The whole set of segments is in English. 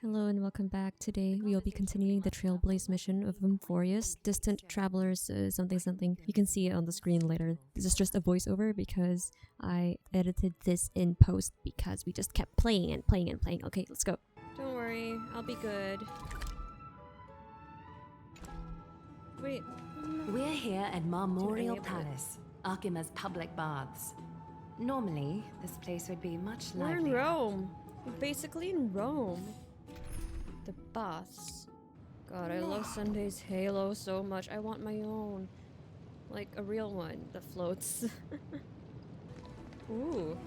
Hello and welcome back. Today we will be continuing the Trailblaze mission of Amphoreus, Distant Travelers something something. You can see it on the screen later. This is just a voiceover because I edited this in post because we just kept playing and playing and playing. Okay, let's go. Don't worry, I'll be good. Wait. We're here at Marmorial Palace, Archima's public baths. Normally, this place would be much livelier. We're in Rome. We're basically in Rome. The baths. God, I love Sunday's Halo so much. I want my own. Like a real one that floats. Ooh.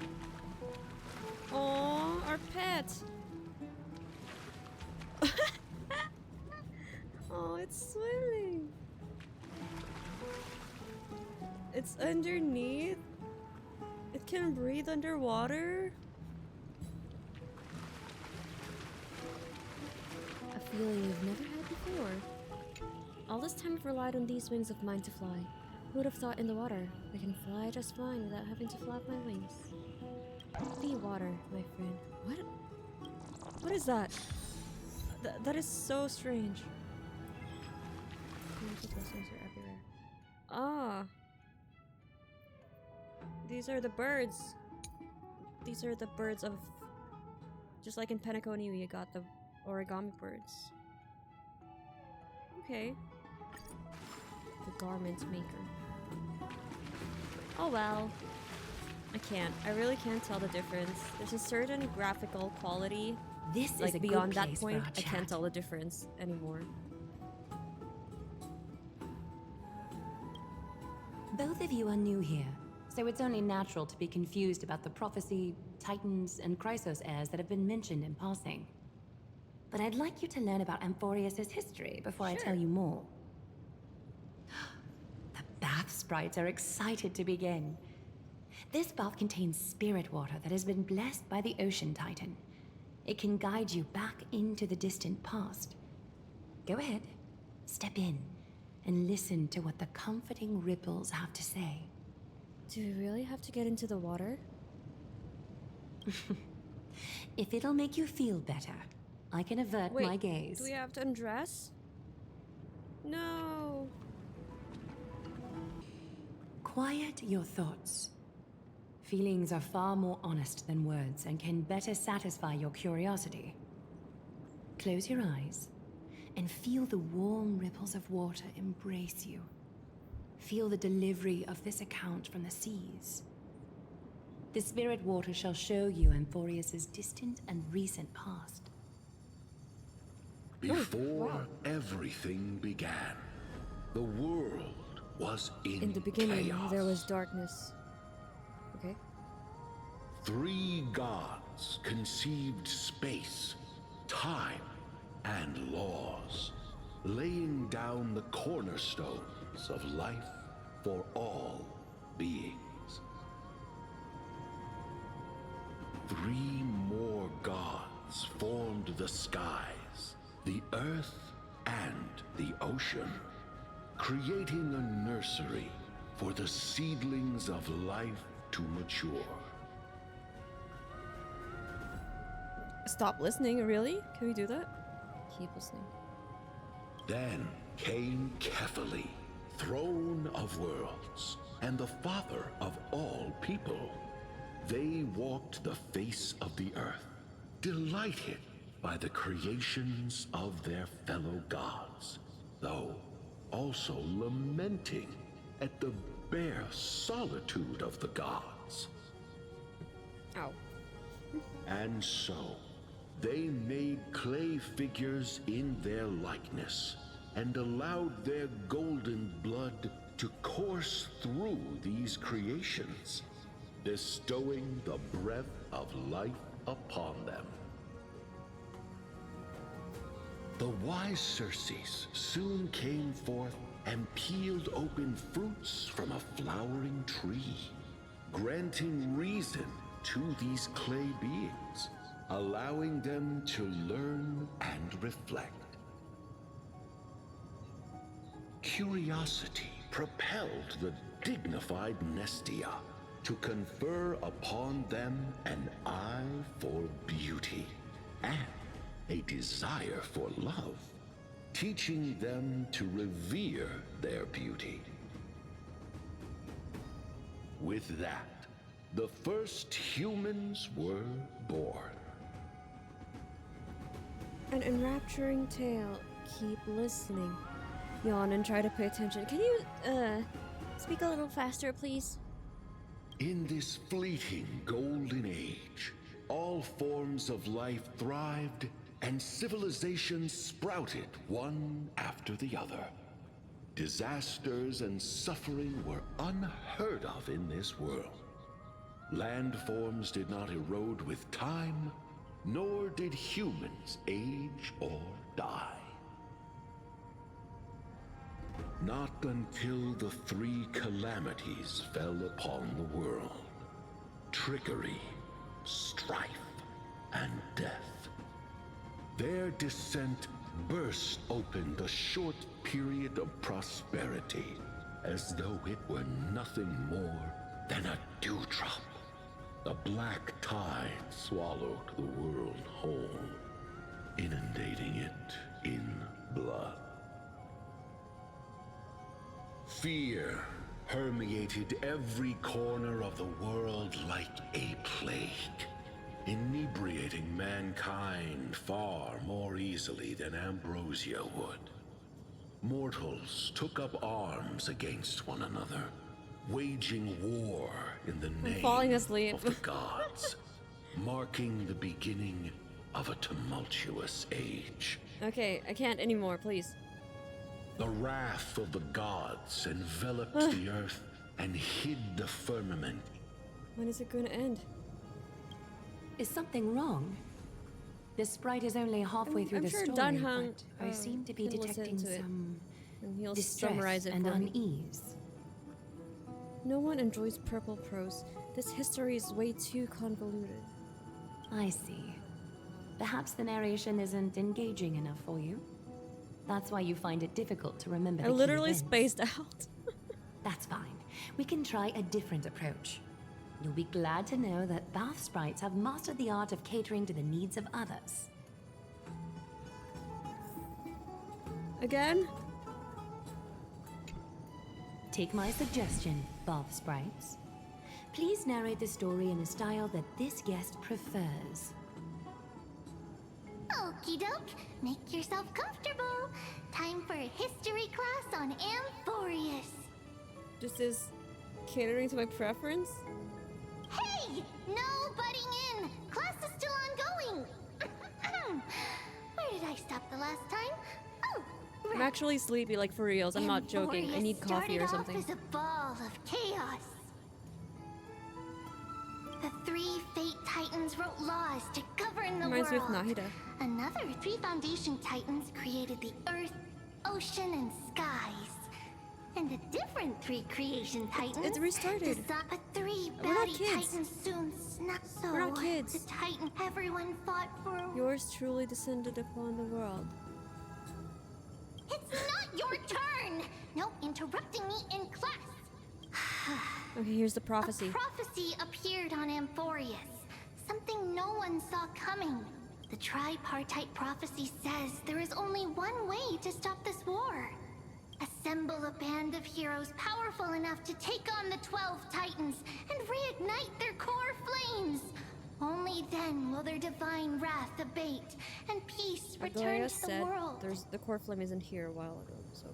Aww, our pet! Oh, it's swimming! It's underneath? It can breathe underwater? A feeling you've never had before. All this time I've relied on these wings of mine to fly. Who would have thought in the water I can fly just fine without having to flap my wings? Be water, my friend. What? What is that? That is so strange. Magic blessings are everywhere. Ah! These are the birds. These are the birds of... Just like in Penacony, we got the origami birds. Okay. The garment maker. Oh well. I can't. I really can't tell the difference. There's a certain graphical quality. This Like is a beyond good that place point, for our I can't chat. tell the difference anymore. Both of you are new here, so it's only natural to be confused about the prophecy, titans, and Chrysos heirs that have been mentioned in passing. But I'd like you to learn about Amphoreus' history before I tell you more. The bath sprites are excited to begin. This bath contains spirit water that has been blessed by the ocean titan. It can guide you back into the distant past. Go ahead, step in, and listen to what the comforting ripples have to say. Do we really have to get into the water? If it'll make you feel better, I can avert Wait, my gaze. do we have to undress? No. Quiet your thoughts. Feelings are far more honest than words and can better satisfy your curiosity. Close your eyes and feel the warm ripples of water embrace you. Feel the delivery of this account from the seas. The spirit water shall show you Amphoreus' distant and recent past. Before everything began, the world was In the beginning, chaos. there was darkness. Okay. 3 gods conceived space, time, and laws, laying down the cornerstones of life for all beings. 3 more gods formed the skies, the earth, and the ocean, creating a nursery for the seedlings of life to mature. Stop listening, really? Can we do that? Keep listening. Then came Kephalu, throne of worlds, and the father of all people. They walked the face of the earth, delighted by the creations of their fellow gods, though also lamenting at the bare solitude of the gods. Ow. And so, they made clay figures in their likeness, and allowed their golden blood to course through these creations, bestowing the breath of life upon them. The wise Circes soon came forth and peeled open fruits from a flowering tree, granting reason to these clay beings, allowing them to learn and reflect. Curiosity propelled the dignified Nestia to confer upon them an eye for beauty and a desire for love, teaching them to revere their beauty. With that, the first humans were born. An enrapturing tale. Keep listening. Yawn and try to pay attention. Can you, speak a little faster, please? In this fleeting golden age, all forms of life thrived and civilizations sprouted one after the other. Disasters and suffering were unheard of in this world. Landforms did not erode with time, nor did humans age or die. Not until the three calamities fell upon the world: trickery, strife, and death. Their descent burst open the short period of prosperity, as though it were nothing more than a dewdrop. A black tide swallowed the world whole, inundating it in blood. Fear permeated every corner of the world like a plague, inebriating mankind far more easily than ambrosia would. Mortals took up arms against one another, waging war in the name falling asleep. of the gods, marking the beginning of a tumultuous age. Okay, I can't anymore, please. The wrath of the gods enveloped the earth and hid the firmament. When is it going to end? Is something wrong? The sprite is only halfway through I'm the sure story, Dan Heng, but I seem to be can listen detecting to it, some and he'll distress summarize it and for me. unease. No one enjoys purple prose. This history is way too convoluted. I see. Perhaps the narration isn't engaging enough for you. That's why you find it difficult to remember the I key literally events. spaced out. That's fine. We can try a different approach. You'll be glad to know that bath sprites have mastered the art of catering to the needs of others. Again? Take my suggestion, bath sprites. Please narrate the story in a style that this guest prefers. Okie doke, make yourself comfortable. Time for a history class on Amphoreus. Just is catering to my preference? Hey! No butting in! Class is still ongoing! Where did I stop the last time? Oh, I'm right. actually sleepy, like for reals. I'm not joking. I Amphoreus need coffee or something. started off as a ball of chaos. The three Fate Titans wrote laws to govern the Reminds me of world. Nahida. Another three Foundation Titans created the Earth, Ocean, and Skies. And a different three Creation Titans. It's restarted. But three We're not baddie kids. Titans soon snuck. So We're not kids. the Titan everyone fought for. Yours truly descended upon the world. It's not your turn. No interrupting me in class. Okay, here's the prophecy. A prophecy appeared on Amphoreus. Something no one saw coming. The tripartite prophecy says there is only one way to stop this war. Assemble a band of heroes powerful enough to take on the 12 Titans and reignite their core flames. Only then will their divine wrath abate and peace return Aglaea to the said world. the core flame isn't here a while ago, so...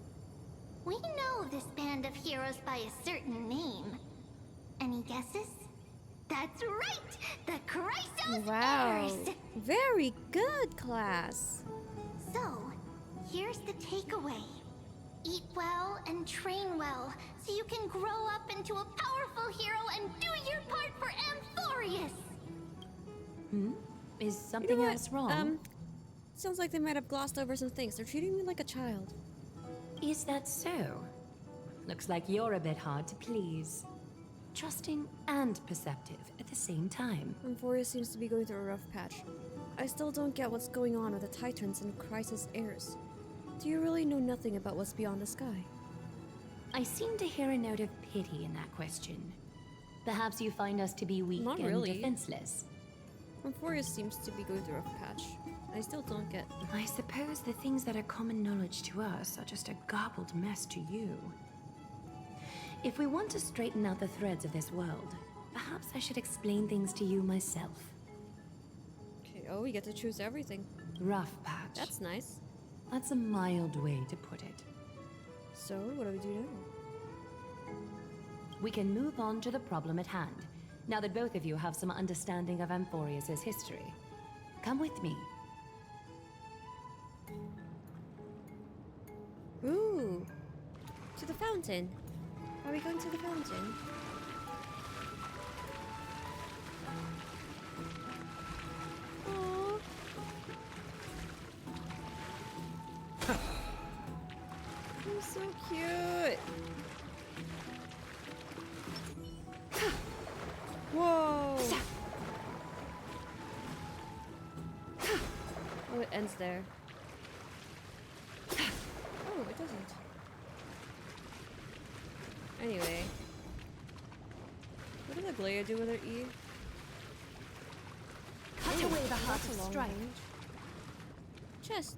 We know this band of heroes by a certain name. Any guesses? That's right! The Chrysos Wow. Heirs! Very good, class. So, here's the takeaway. Eat well and train well, so you can grow up into a powerful hero and do your part for Amphoreus! Is You something know what? else wrong? Sounds like they might have glossed over some things. They're treating me like a child. Is that so? Looks like you're a bit hard to please. Trusting and perceptive at the same time. Amphoreus seems to be going through a rough patch. I still don't get what's going on with the Titans and Chrysos heirs. Do you really know nothing about what's beyond the sky? I seem to hear a note of pity in that question. Perhaps you find us to be weak Not and really. defenseless. Amphoreus seems to be going through a rough patch. I still don't get. I suppose the things that are common knowledge to us are just a garbled mess to you. If we want to straighten out the threads of this world, perhaps I should explain things to you myself. Okay, oh, we get to choose everything. Rough patch. That's nice. That's a mild way to put it. So, what do we do now? We can move on to the problem at hand, now that both of you have some understanding of Amphoreus' history. Come with me. Ooh! To the fountain. Are we going to the fountain? Aww. You're so cute. Whoa! Oh, it ends there. Oh, it doesn't. Anyway. What did Aglaea do with her E? Cut away the heart That's of a long strife. range. Chest.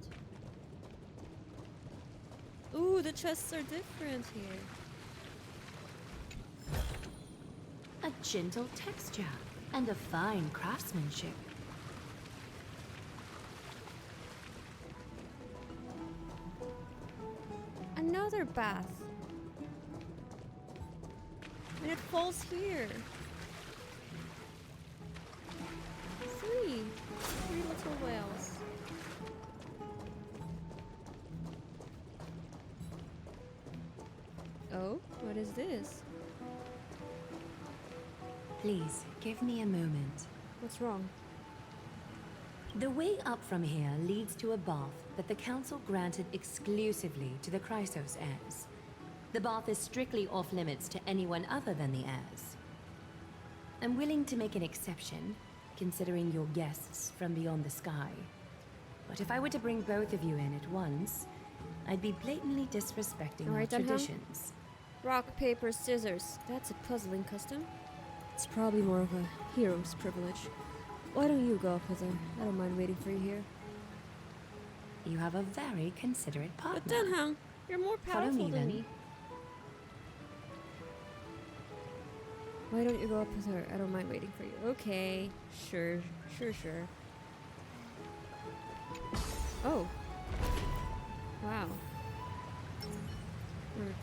Ooh, the chests are different here. A gentle texture and a fine craftsmanship. Another bath. And it falls here. Three little whales. Oh, what is this? Please, give me a moment. What's wrong? The way up from here leads to a bath that the Council granted exclusively to the Chrysos heirs. The bath is strictly off-limits to anyone other than the heirs. I'm willing to make an exception, considering your guests from beyond the sky. But if I were to bring both of you in at once, I'd be blatantly disrespecting our Alright, Dan Heng. traditions. Rock, paper, scissors. That's a puzzling custom. It's probably more of a hero's privilege. Why don't you go up with her? I don't mind waiting for you here. You have a very considerate partner. But Dan Heng, you're more Follow powerful me, than then. me. Why don't you go up with her? I don't mind waiting for you. Okay, sure. Oh. Wow. We're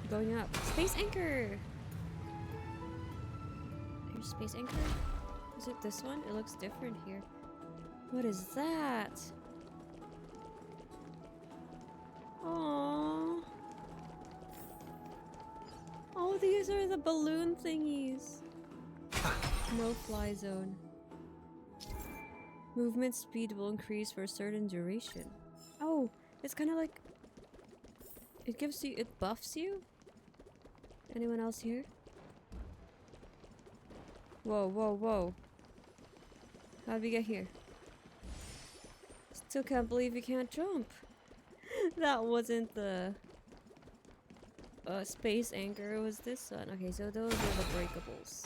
going up. Space anchor! Here's space anchor? Is it this one? It looks different here. What is that? Aww. Oh, these are the balloon thingies. No fly zone. Movement speed will increase for a certain duration. Oh, it's kind of like... It gives you... It buffs you? Anyone else here? Whoa. How'd we get here? Still can't believe you can't jump. That wasn't the... space anchor, it was this one. Okay, so those are the breakables.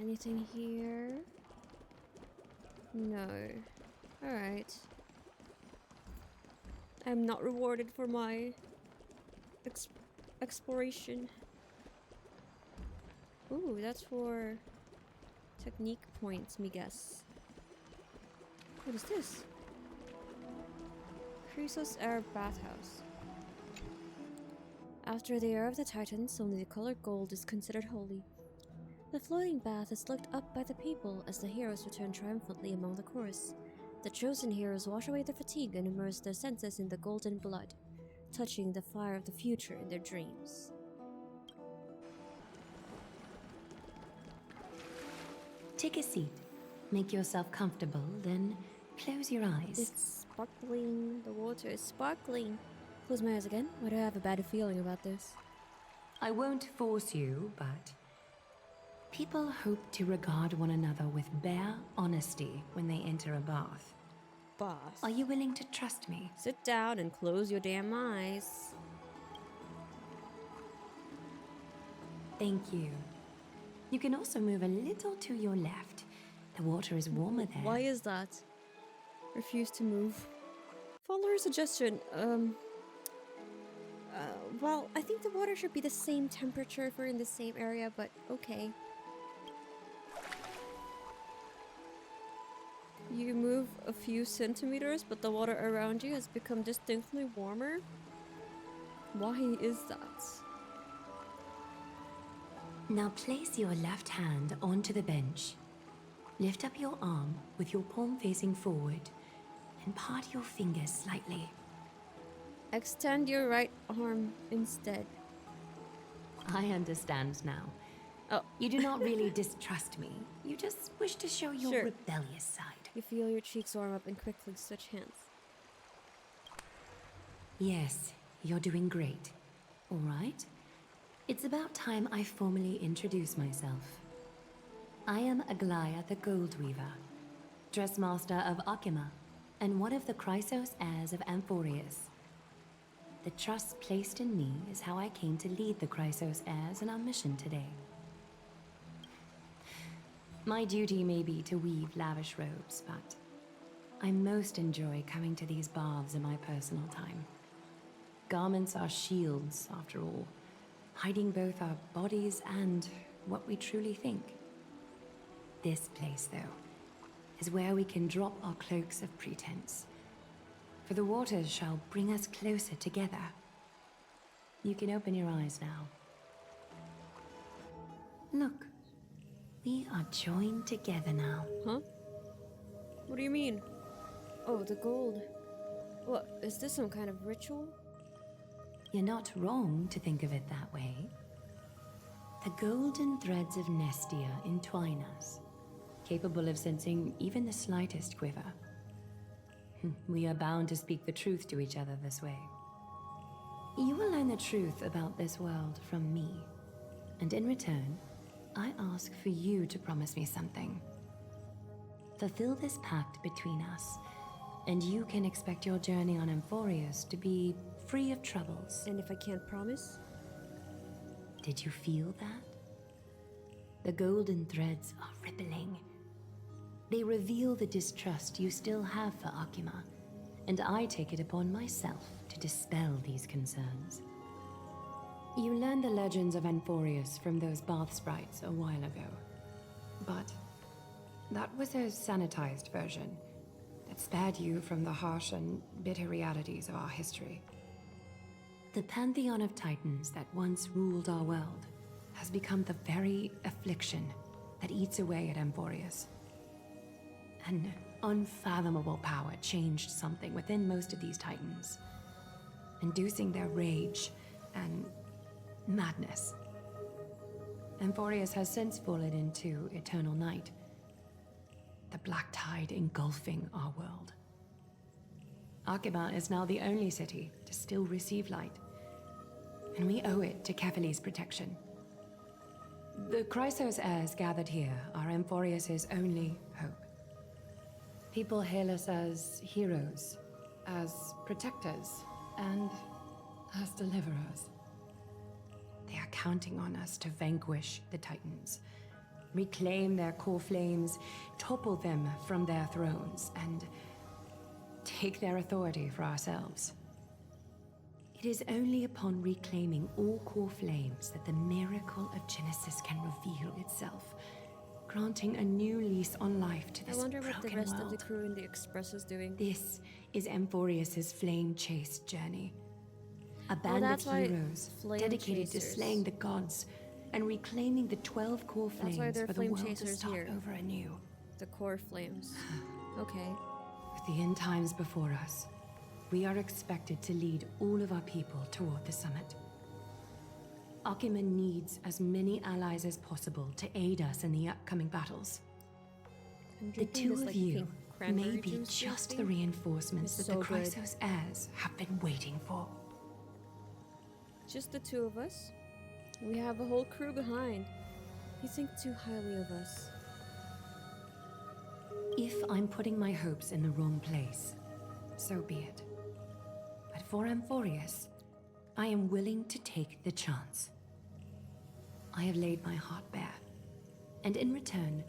Anything here? No. Alright. I'm not rewarded for my exploration. Ooh, that's for technique points, me guess. What is this? Chrysos Air Bathhouse. After the Air of the Titans, only the color gold is considered holy. The floating bath is looked up by the people as the heroes return triumphantly among the chorus. The chosen heroes wash away their fatigue and immerse their senses in the golden blood, touching the fire of the future in their dreams. Take a seat. Make yourself comfortable, then close your eyes. It's sparkling. The water is sparkling. Close my eyes again. Why do I have a bad feeling about this? I won't force you, but people hope to regard one another with bare honesty when they enter a bath. Boss. Are you willing to trust me? Sit down and close your damn eyes. Thank you. You can also move a little to your left. The water is warmer there. Why is that? Refuse to move. Follow her suggestion. Well, I think the water should be the same temperature if we're in the same area, but okay. You move a few centimeters, but the water around you has become distinctly warmer? Why is that? Now place your left hand onto the bench. Lift up your arm with your palm facing forward and part your fingers slightly. Extend your right arm instead. I understand now. Oh. You do not really distrust me. You just wish to show your Sure. rebellious side. You feel your cheeks warm up and quickly switch hands. Yes, you're doing great. All right. It's about time I formally introduce myself. I am Aglaea the Gold Weaver, dressmaster of Aglaea, and one of the Chrysos heirs of Amphoreus. The trust placed in me is how I came to lead the Chrysos heirs in our mission today. My duty may be to weave lavish robes, but I most enjoy coming to these baths in my personal time. Garments are shields, after all, hiding both our bodies and what we truly think. This place, though, is where we can drop our cloaks of pretense. For the waters shall bring us closer together. You can open your eyes now. Look, we are joined together now. Huh? What do you mean? Oh, the gold. What, is this some kind of ritual? You're not wrong to think of it that way. The golden threads of Nestia entwine us, capable of sensing even the slightest quiver. We are bound to speak the truth to each other this way. You will learn the truth about this world from me, and in return, I ask for you to promise me something. Fulfill this pact between us, and you can expect your journey on Amphoreus to be free of troubles. And if I can't promise? Did you feel that? The golden threads are rippling. They reveal the distrust you still have for Aglaea, and I take it upon myself to dispel these concerns. You learned the legends of Amphoreus from those bath sprites a while ago. But that was a sanitized version that spared you from the harsh and bitter realities of our history. The pantheon of titans that once ruled our world has become the very affliction that eats away at Amphoreus. An unfathomable power changed something within most of these titans, inducing their rage and madness. Amphoreus has since fallen into eternal night, the black tide engulfing our world. Aglaea is now the only city to still receive light, and we owe it to Kefali's protection. The Chrysos heirs gathered here are Amphoreus' only hope. People hail us as heroes, as protectors, and as deliverers. They are counting on us to vanquish the Titans, reclaim their core flames, topple them from their thrones, and take their authority for ourselves. It is only upon reclaiming all core flames that the miracle of Genesis can reveal itself, granting a new lease on life to this I broken wonder what the rest world. of the crew in the Express is doing. This is Amphoreus' flame-chased journey. A band that's of why heroes flame dedicated to chasers. slaying the gods and reclaiming the 12 core That's why flames they're for the flame world to chasers start here. over anew. The core flames. Okay. With the end times before us, we are expected to lead all of our people toward the summit. Aglaea needs as many allies as possible to aid us in the upcoming battles. I'm The drinking two this, of like, you pink may cranberry be juice just the thing. reinforcements It's that the so good. Chrysos heirs have been waiting for. Just the two of us? We have a whole crew behind. You think too highly of us. If I'm putting my hopes in the wrong place, so be it. But for Amphoreus, I am willing to take the chance. I have laid my heart bare, And in return,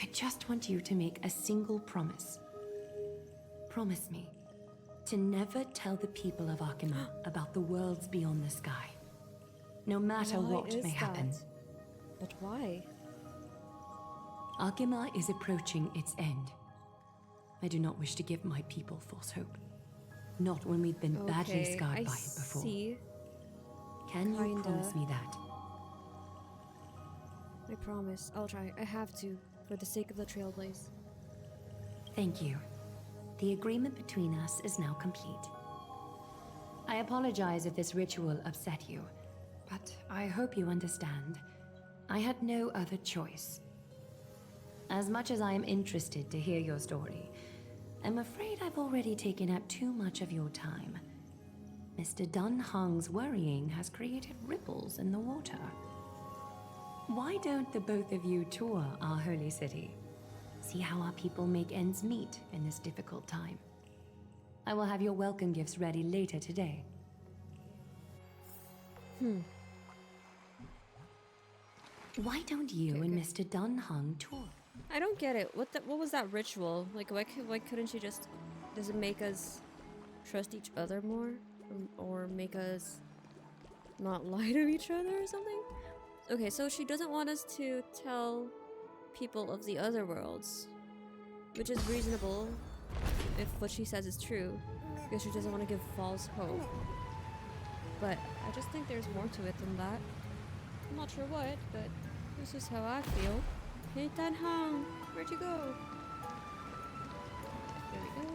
I just want you to make a single promise. Promise me to never tell the people of Arkema about the worlds beyond the sky. No matter what may happen. But why? Arkema is approaching its end. I do not wish to give my people false hope. Not when we've been badly scarred by it before. See. Can you promise me that? I promise. I'll try. I have to, for the sake of the Trailblaze. Thank you. The agreement between us is now complete. I apologize if this ritual upset you, but I hope you understand. I had no other choice. As much as I am interested to hear your story, I'm afraid I've already taken up too much of your time. Mr. Dan Heng's worrying has created ripples in the water. Why don't the both of you tour our holy city? See how our people make ends meet in this difficult time. I will have your welcome gifts ready later today. Why don't you and Mr. Dan Heng tour? I don't get it. What was that ritual? Like, why couldn't she just... Does it make us trust each other more? Or make us not lie to each other or something? Okay, so she doesn't want us to tell people of the other worlds. Which is reasonable if what she says is true. Because she doesn't want to give false hope. But I just think there's more to it than that. I'm not sure what, but this is how I feel. Hey, Dan Heng, where'd you go? There we go.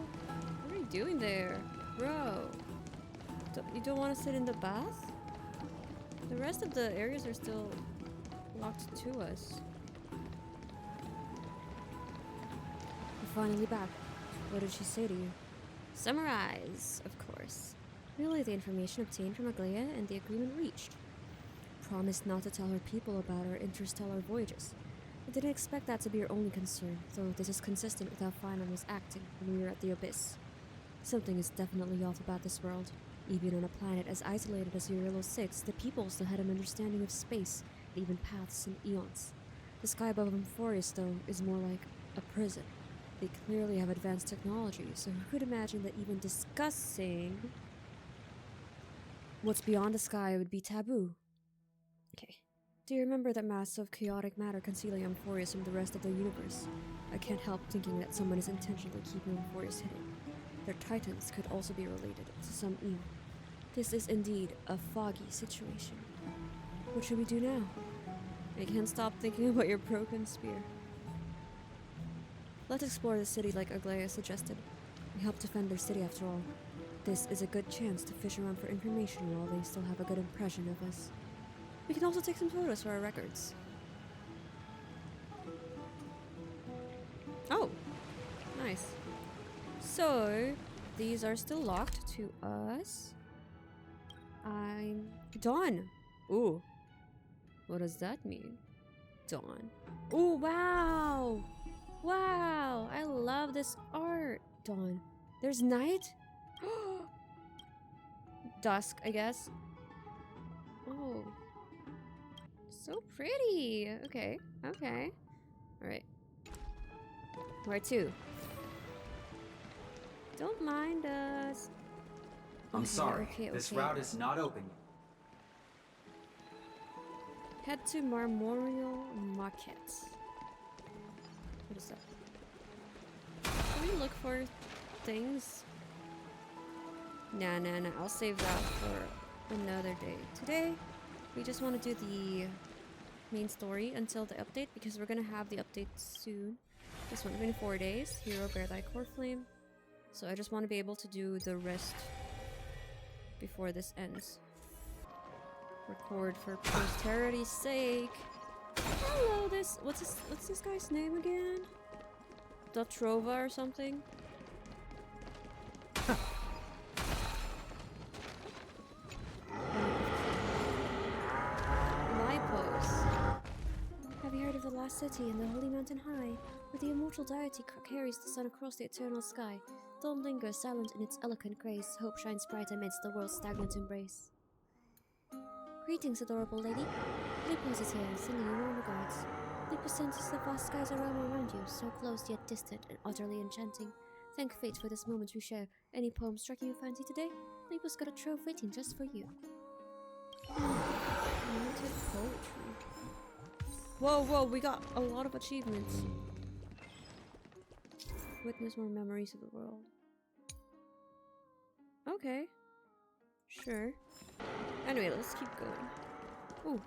What are you doing there? Bro. You don't want to sit in the bath? The rest of the areas are still locked to us. You're finally back. What did she say to you? Summarize, of course. Relay the information obtained from Aglaea and the agreement reached. Promised not to tell her people about our interstellar voyages. I didn't expect that to be your only concern, though this is consistent with how Phainon was acting when we were at the Abyss. Something is definitely off about this world. Even on a planet as isolated as Eurylo 6, the people still had an understanding of space, and even paths and eons. The sky above Amphoreus, though, is more like a prison. They clearly have advanced technology, so who could imagine that even discussing what's beyond the sky would be taboo? Okay. Do you remember that mass of chaotic matter concealing Amphoreus from the rest of the universe? I can't help thinking that someone is intentionally keeping Amphoreus hidden. Their titans could also be related to some eon. This is indeed a foggy situation. What should we do now? I can't stop thinking about your broken spear. Let's explore the city like Aglaea suggested. We help defend their city after all. This is a good chance to fish around for information while they still have a good impression of us. We can also take some photos for our records. Oh, nice. So, these are still locked to us. I'm done. Ooh, what does that mean? Dawn. Ooh, wow! Wow! I love this art. Dawn. There's night? Dusk, I guess. Oh. So pretty. Okay, okay. Alright. Where to? Don't mind us. I'm sorry, this route is not open. Head to Memorial Market. What is that? Can we look for things? Nah. I'll save that for another day. Today, we just want to do the main story until the update, because we're gonna have the update soon. This one in 4 days. Hero, bear thy core flame. So I just want to be able to do the rest before this ends. Record for posterity's sake. Hello, what's this guy's name again? Dotrova or something? Have you heard of the last city in the Holy Mountain High, where the immortal deity carries the sun across the eternal sky? Dawn lingers silent in its eloquent grace, hope shines bright amidst the world's stagnant embrace. Greetings, adorable lady. Lupus is here, sending you warm regards. Deepest senses the vast skies around you, so close yet distant and utterly enchanting. Thank fate for this moment we share. Any poem striking your fancy today? Leo's got a trove waiting just for you. Limited poetry. Whoa, we got a lot of achievements. Witness more memories of the world. Okay. Sure. Anyway, let's keep going. Ooh.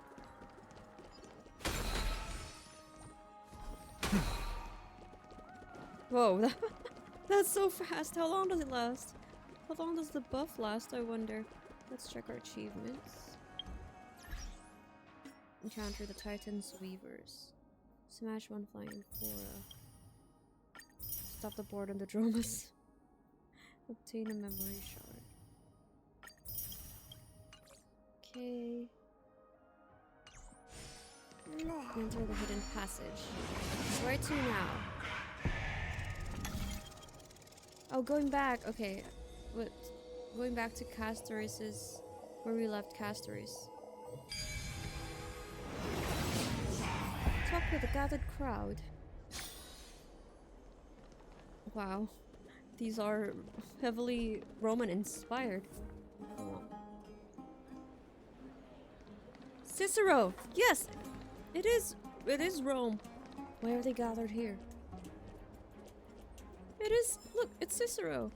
Whoa, that's so fast. How long does it last? How long does the buff last, I wonder? Let's check our achievements. Encounter the Titan's Weavers. Smash one flying Amphora. Stop the board on the Dromas. Obtain a memory shard. Okay. Enter the hidden passage. Where to now? Oh, going back. Okay. What? Going back to Castorice's... where we left Castorice. Talk with the gathered crowd. Wow. These are heavily Roman inspired. Cicero! Yes! It is Rome. Why are they gathered here? It is, look, it's Cicero.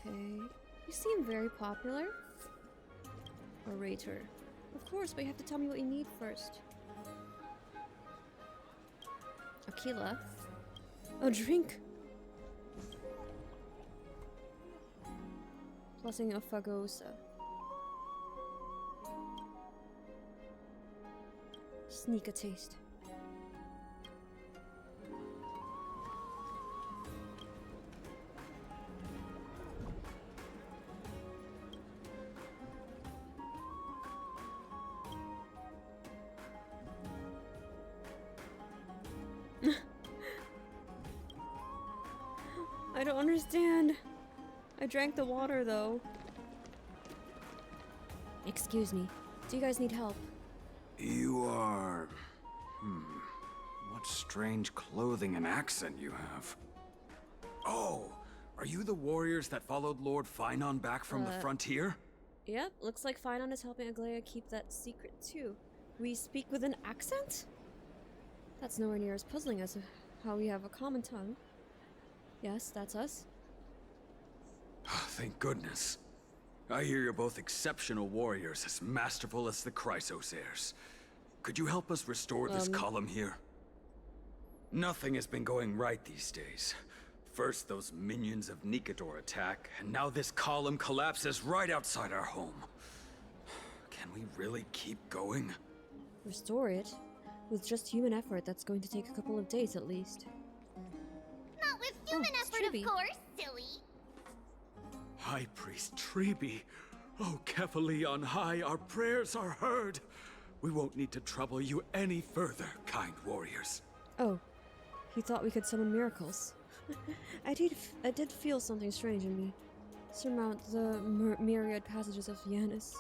Okay. You seem very popular. Orator. Of course, but you have to tell me what you need first. Aquila. A drink. Blessing of Fagosa. Sneak a taste. I don't understand. I drank the water though. Excuse me. Do you guys need help? You are... What strange clothing and accent you have. Oh, are you the warriors that followed Lord Phainon back from the frontier? Yep, looks like Phainon is helping Aglaea keep that secret too. We speak with an accent? That's nowhere near as puzzling as how we have a common tongue. Yes, that's us. Thank goodness. I hear you're both exceptional warriors, as masterful as the Chrysos heirs. Could you help us restore this column here? Nothing has been going right these days. First those minions of Nicator attack, and now this column collapses right outside our home. Can we really keep going? Restore it? With just human effort, that's going to take a couple of days at least. Not with human effort, Tribbie. of course, silly. High Priest Tribbie. Oh, carefully on high, our prayers are heard. We won't need to trouble you any further, kind warriors. Oh, he thought we could summon miracles. I did feel something strange in me. Surmount the myriad passages of Yanis.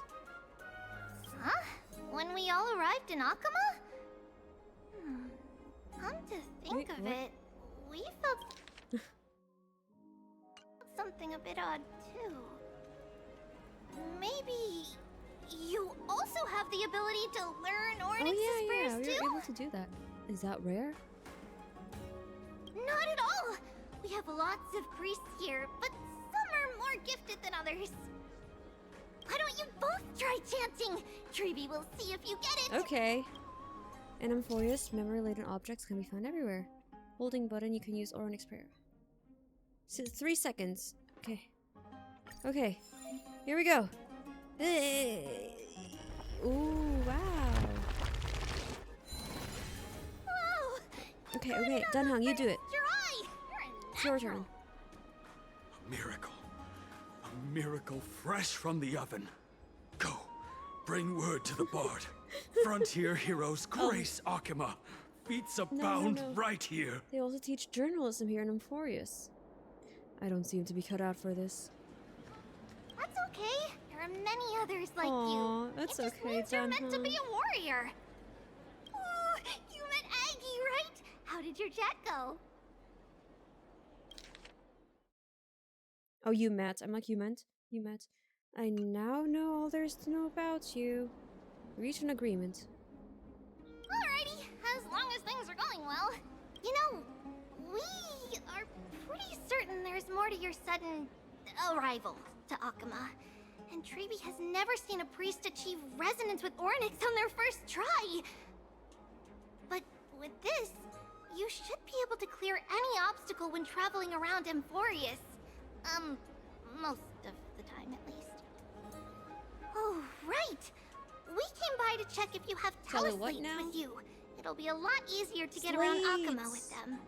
Huh? When we all arrived in Akama? Come to think of it, we felt something a bit odd too. Maybe you also have the ability to learn Ornyx's prayers too? You're able to do that. Is that rare? Not at all! We have lots of priests here, but some are more gifted than others. Why don't you both try chanting? Tribbie will see if you get it! Okay. In Amphoreus, memory-laden objects can be found everywhere. Holding button, you can use Ornyx prayer. 3 seconds. Okay. Okay. Here we go. Ooh, wow. Whoa! Okay, Dan Heng, you do it. Dry! It's your turn. A miracle. A miracle fresh from the oven. Go. Bring word to the bard. Frontier heroes grace Akama. Feats abound right here. They also teach journalism here in Amphoreus. I don't seem to be cut out for this. That's okay. There are many others like Aw, you. that's it just okay, means you're Dan meant to Heng. be a warrior. Oh, you did your chat go? Oh, you met. I'm like, you meant? You met. I now know all there is to know about you. Reach an agreement. Alrighty, as long as things are going well. You know, we are pretty certain there's more to your sudden arrival to Akama. And Tribbie has never seen a priest achieve resonance with Ornyx on their first try. But with this, you should be able to clear any obstacle when traveling around Amphoreus. Most of the time at least. Oh, right! We came by to check if you have Tell her what teleslates now? with you. It'll be a lot easier to get around Akama with them.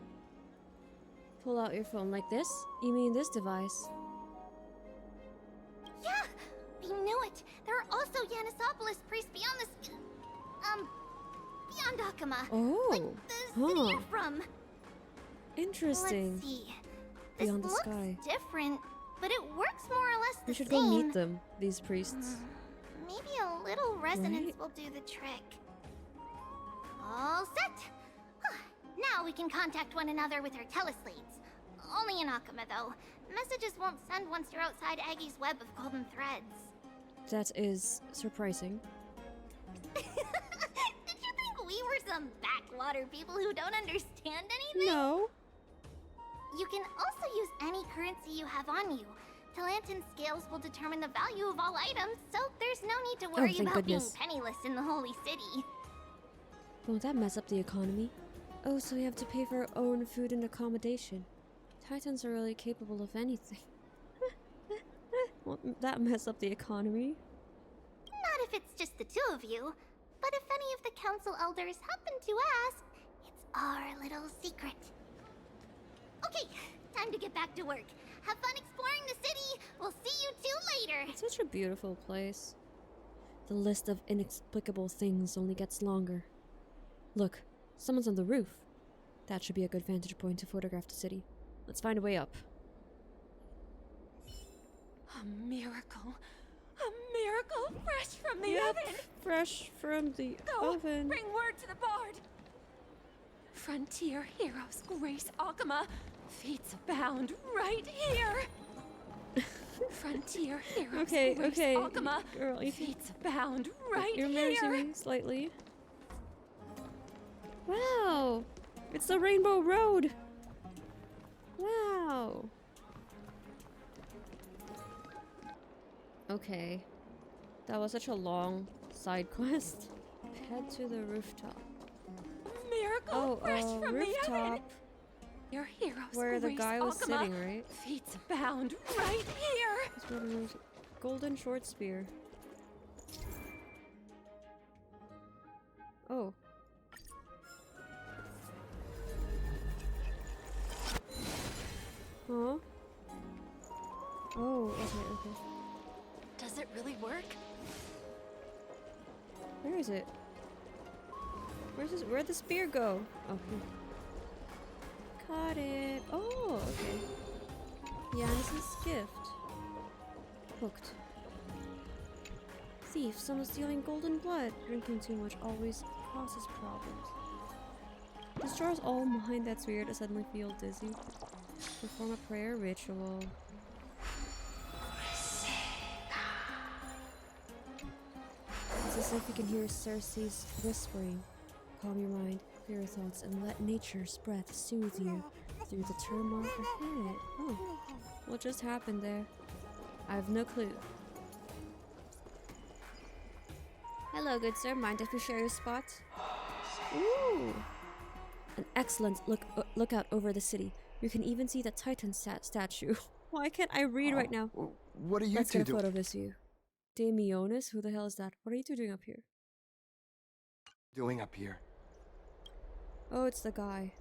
Pull out your phone like this? You mean this device? Yeah! We knew it! There are also Yanisopoulos priests beyond the beyond Akama. Oh! Like the city you're from. Interesting. Let's see. This Beyond the looks sky. different, but it works more or less the We should same. go meet them, these priests. Maybe a little resonance Right? will do the trick. All set! Now we can contact one another with our teleslates. Only in Akama, though. Messages won't send once you're outside Aggie's web of golden threads. That is surprising. Did you think we were some backwater people who don't understand anything? No. You can also use any currency you have on you. Talantan scales will determine the value of all items, so there's no need to worry thank about goodness. being penniless in the Holy City. Won't that mess up the economy? Oh, so we have to pay for our own food and accommodation. Titans are really capable of anything. Won't that mess up the economy? Not if it's just the two of you, but if any of the council elders happen to ask, it's our little secret. Okay, time to get back to work. Have fun exploring the city. We'll see you two later. It's such a beautiful place. The list of inexplicable things only gets longer. Look, someone's on the roof. That should be a good vantage point to photograph the city. Let's find a way up. A miracle. A miracle fresh from the oven. Fresh from the Go, oven. bring word to the bard. Frontier heroes grace Akama. Feats abound right here. Frontier heroes Okay, grace okay, Akama. girl, you can- Feats abound right You're here. embarrassing me slightly. Wow! It's the Rainbow Road! Wow! Okay. That was such a long side quest. Head to the rooftop. Miracle fresh from the oven. Rooftop. Your heroes Where the grace guy was Akama. sitting, right? Feats abound right here. That's where there was golden short spear. Oh. Huh? Oh, okay. Does it really work? Where is it? Where'd the spear go? Oh, here. Caught it. Oh, okay. Yanis's gift. Hooked. Thief, someone stealing golden blood. Drinking too much always causes problems. This jar's all mine. That's weird. I suddenly feel dizzy. Perform a prayer ritual. It's as if you can hear Cersei's whispering. Calm your mind, clear your thoughts, and let nature's breath soothe you through the turmoil ahead. Oh, what just happened there? I have no clue. Hello, good sir. Mind if we share your spot? Ooh! An excellent lookout over the city. You can even see the Titan statue. Why can't I read right now? What are you Let's two get a doing? photo of this view. Damionis? Who the hell is that? What are you two doing up here? Doing up here? Oh, it's the guy.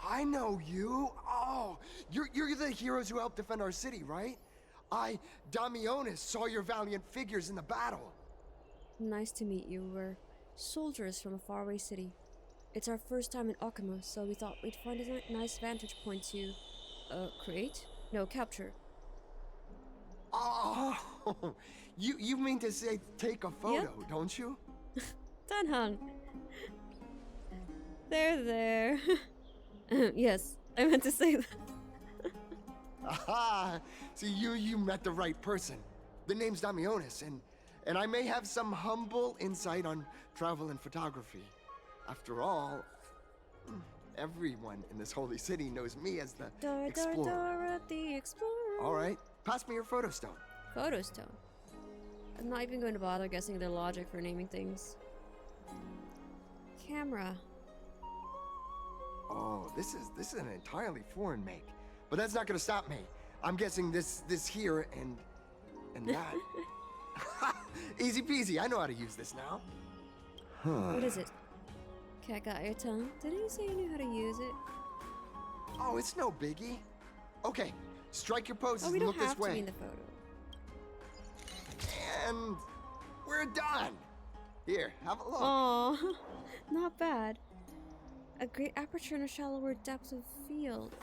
I know you. Oh, you're the heroes who helped defend our city, right? Damionis, saw your valiant figures in the battle. Nice to meet you. We're soldiers from a faraway city. It's our first time in Akama, so we thought we'd find a nice vantage point to, create? No, capture. Oh, you mean to say take a photo, don't you? Dan Heng. There. Yes, I meant to say that. Aha! See, you met the right person. The name's Damionis, and I may have some humble insight on travel and photography. After all, everyone in this holy city knows me as the explorer. Dora the Explorer. All right, pass me your photo stone. Photo stone. I'm not even going to bother guessing their logic for naming things. Camera. Oh, this is an entirely foreign make, but that's not gonna stop me. I'm guessing this here and that. Easy peasy. I know how to use this now. What is it? Cat got your tongue? Didn't you say you knew how to use it? Oh, it's no biggie. Okay, strike your poses Oh, we and don't look have this to be way. in the photo. And we're done. Here, have a look. Aw, not bad. A great aperture and a shallower depth of field.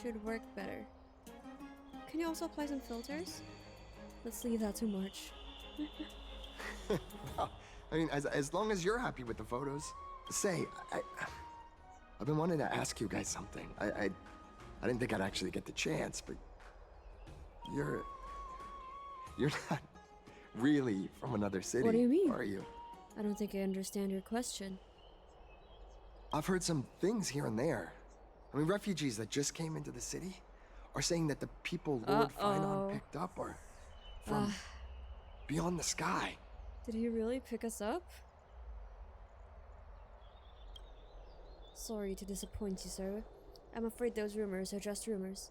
Should work better. Can you also apply some filters? Let's leave that to March. Well, I mean, as long as you're happy with the photos. Say, I've been wanting to ask you guys something. I didn't think I'd actually get the chance, but you're not really from another city. What do you mean? Are you? I don't think I understand your question. I've heard some things here and there. I mean, refugees that just came into the city are saying that the people Lord Phainon picked up are from beyond the sky. Did he really pick us up? Sorry to disappoint you, sir. I'm afraid those rumors are just rumors.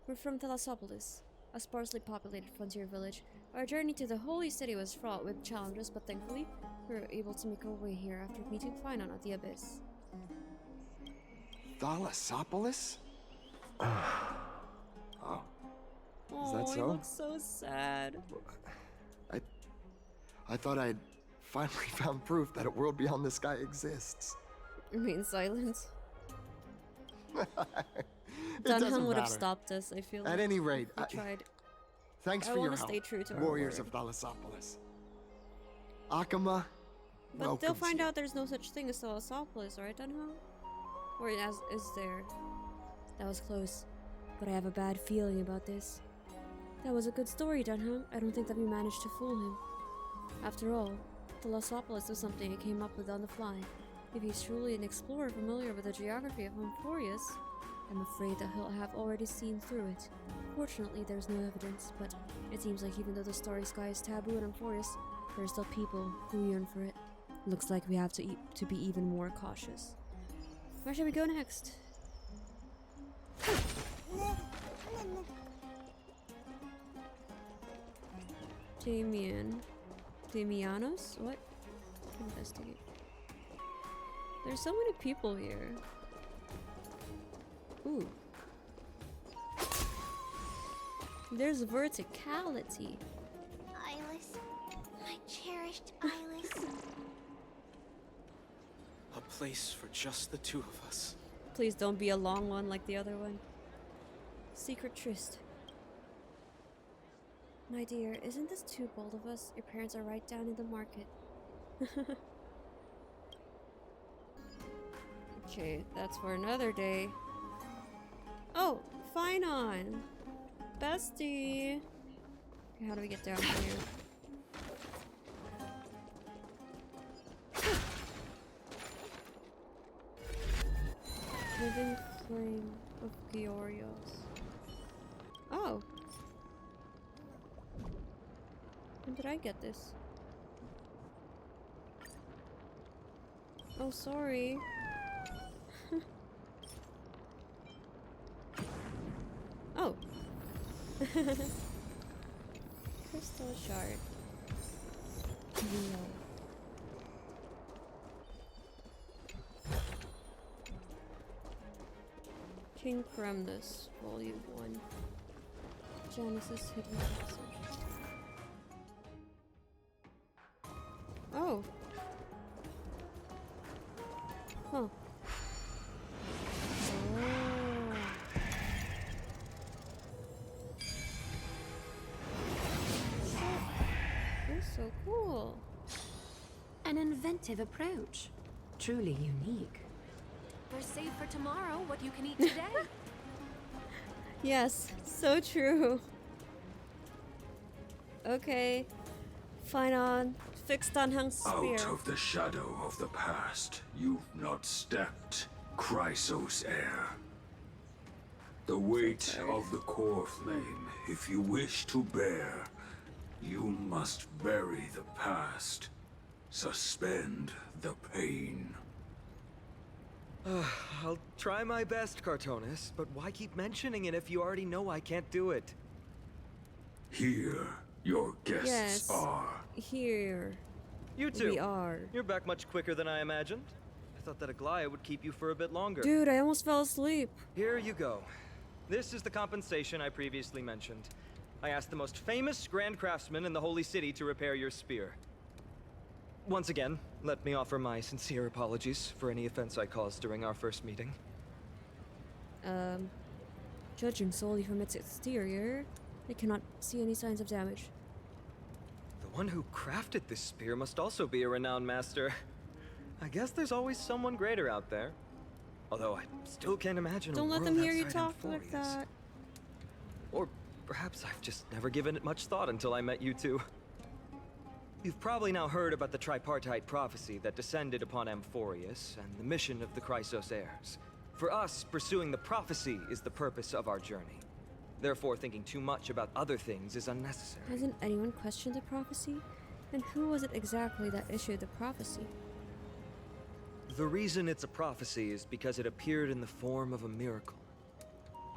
We're from Thalassopolis, a sparsely populated frontier village. Our journey to the holy city was fraught with challenges, but thankfully, we were able to make our way here after meeting Phainon at the Abyss. Thalassopolis? Oh. Is that so? He looks so sad. I thought I'd finally found proof that a world beyond the sky exists. Remain silent. It Dan doesn't Heng would have matter. stopped us, I feel like. At any rate, We tried. thanks I for your wanna help, stay true to our warriors word. of Thalassopolis. Akama, But they'll welcomes find you. out there's no such thing as Thalassopolis, right, Dan Heng? Or is there? That was close. But I have a bad feeling about this. That was a good story, Dan Heng. I don't think that we managed to fool him. After all, Thalassopolis was something he came up with on the fly. If he's truly an explorer familiar with the geography of Amphoreus, I'm afraid that he'll have already seen through it. Fortunately, there's no evidence, but it seems like even though the starry sky is taboo in Amphoreus, there are still people who yearn for it. Looks like we have to be even more cautious. Where should we go next? Damionis? What? Investigate. There's so many people here. Ooh. There's verticality. Eyeless. My cherished eyeless. A place for just the two of us. Please don't be a long one like the other one. Secret tryst. My dear, isn't this too bold of us? Your parents are right down in the market. Okay, that's for another day. Oh, Phainon! Bestie! Okay, how do we get down here? Living flame of Giorios. Oh! When did I get this? Oh, sorry. Oh. Crystal shard. Leo. King Kremnus, Volume 1. Genesis Hidden Passage. Oh. Huh. Oh. That's so cool. An inventive approach. Truly unique. Better save for tomorrow what you can eat today. Yes, so true. Okay. Phainon, fix Dan Heng's spear. Out of the shadow of the past, you've not stepped, Chrysos heir. The weight of the core flame, if you wish to bear, you must bury the past. Suspend the pain. I'll try my best, Cartonis, but why keep mentioning it if you already know I can't do it? Here, your guests Yes. are. Here. You too. We are. You're back much quicker than I imagined. I thought that Aglaea would keep you for a bit longer. Dude, I almost fell asleep. Here you go. This is the compensation I previously mentioned. I asked the most famous Grand Craftsman in the Holy City to repair your spear. Once again, let me offer my sincere apologies for any offense I caused during our first meeting. Judging solely from its exterior, I cannot see any signs of damage. The one who crafted this spear must also be a renowned master. I guess there's always someone greater out there. Although I still can't imagine Don't a let world them hear you outside talk like Amphoreus. that. Or perhaps I've just never given it much thought until I met you two. You've probably now heard about the tripartite prophecy that descended upon Amphoreus and the mission of the Chrysos heirs. For us, pursuing the prophecy is the purpose of our journey. Therefore, thinking too much about other things is unnecessary. Hasn't anyone questioned the prophecy? And who was it exactly that issued the prophecy? The reason it's a prophecy is because it appeared in the form of a miracle.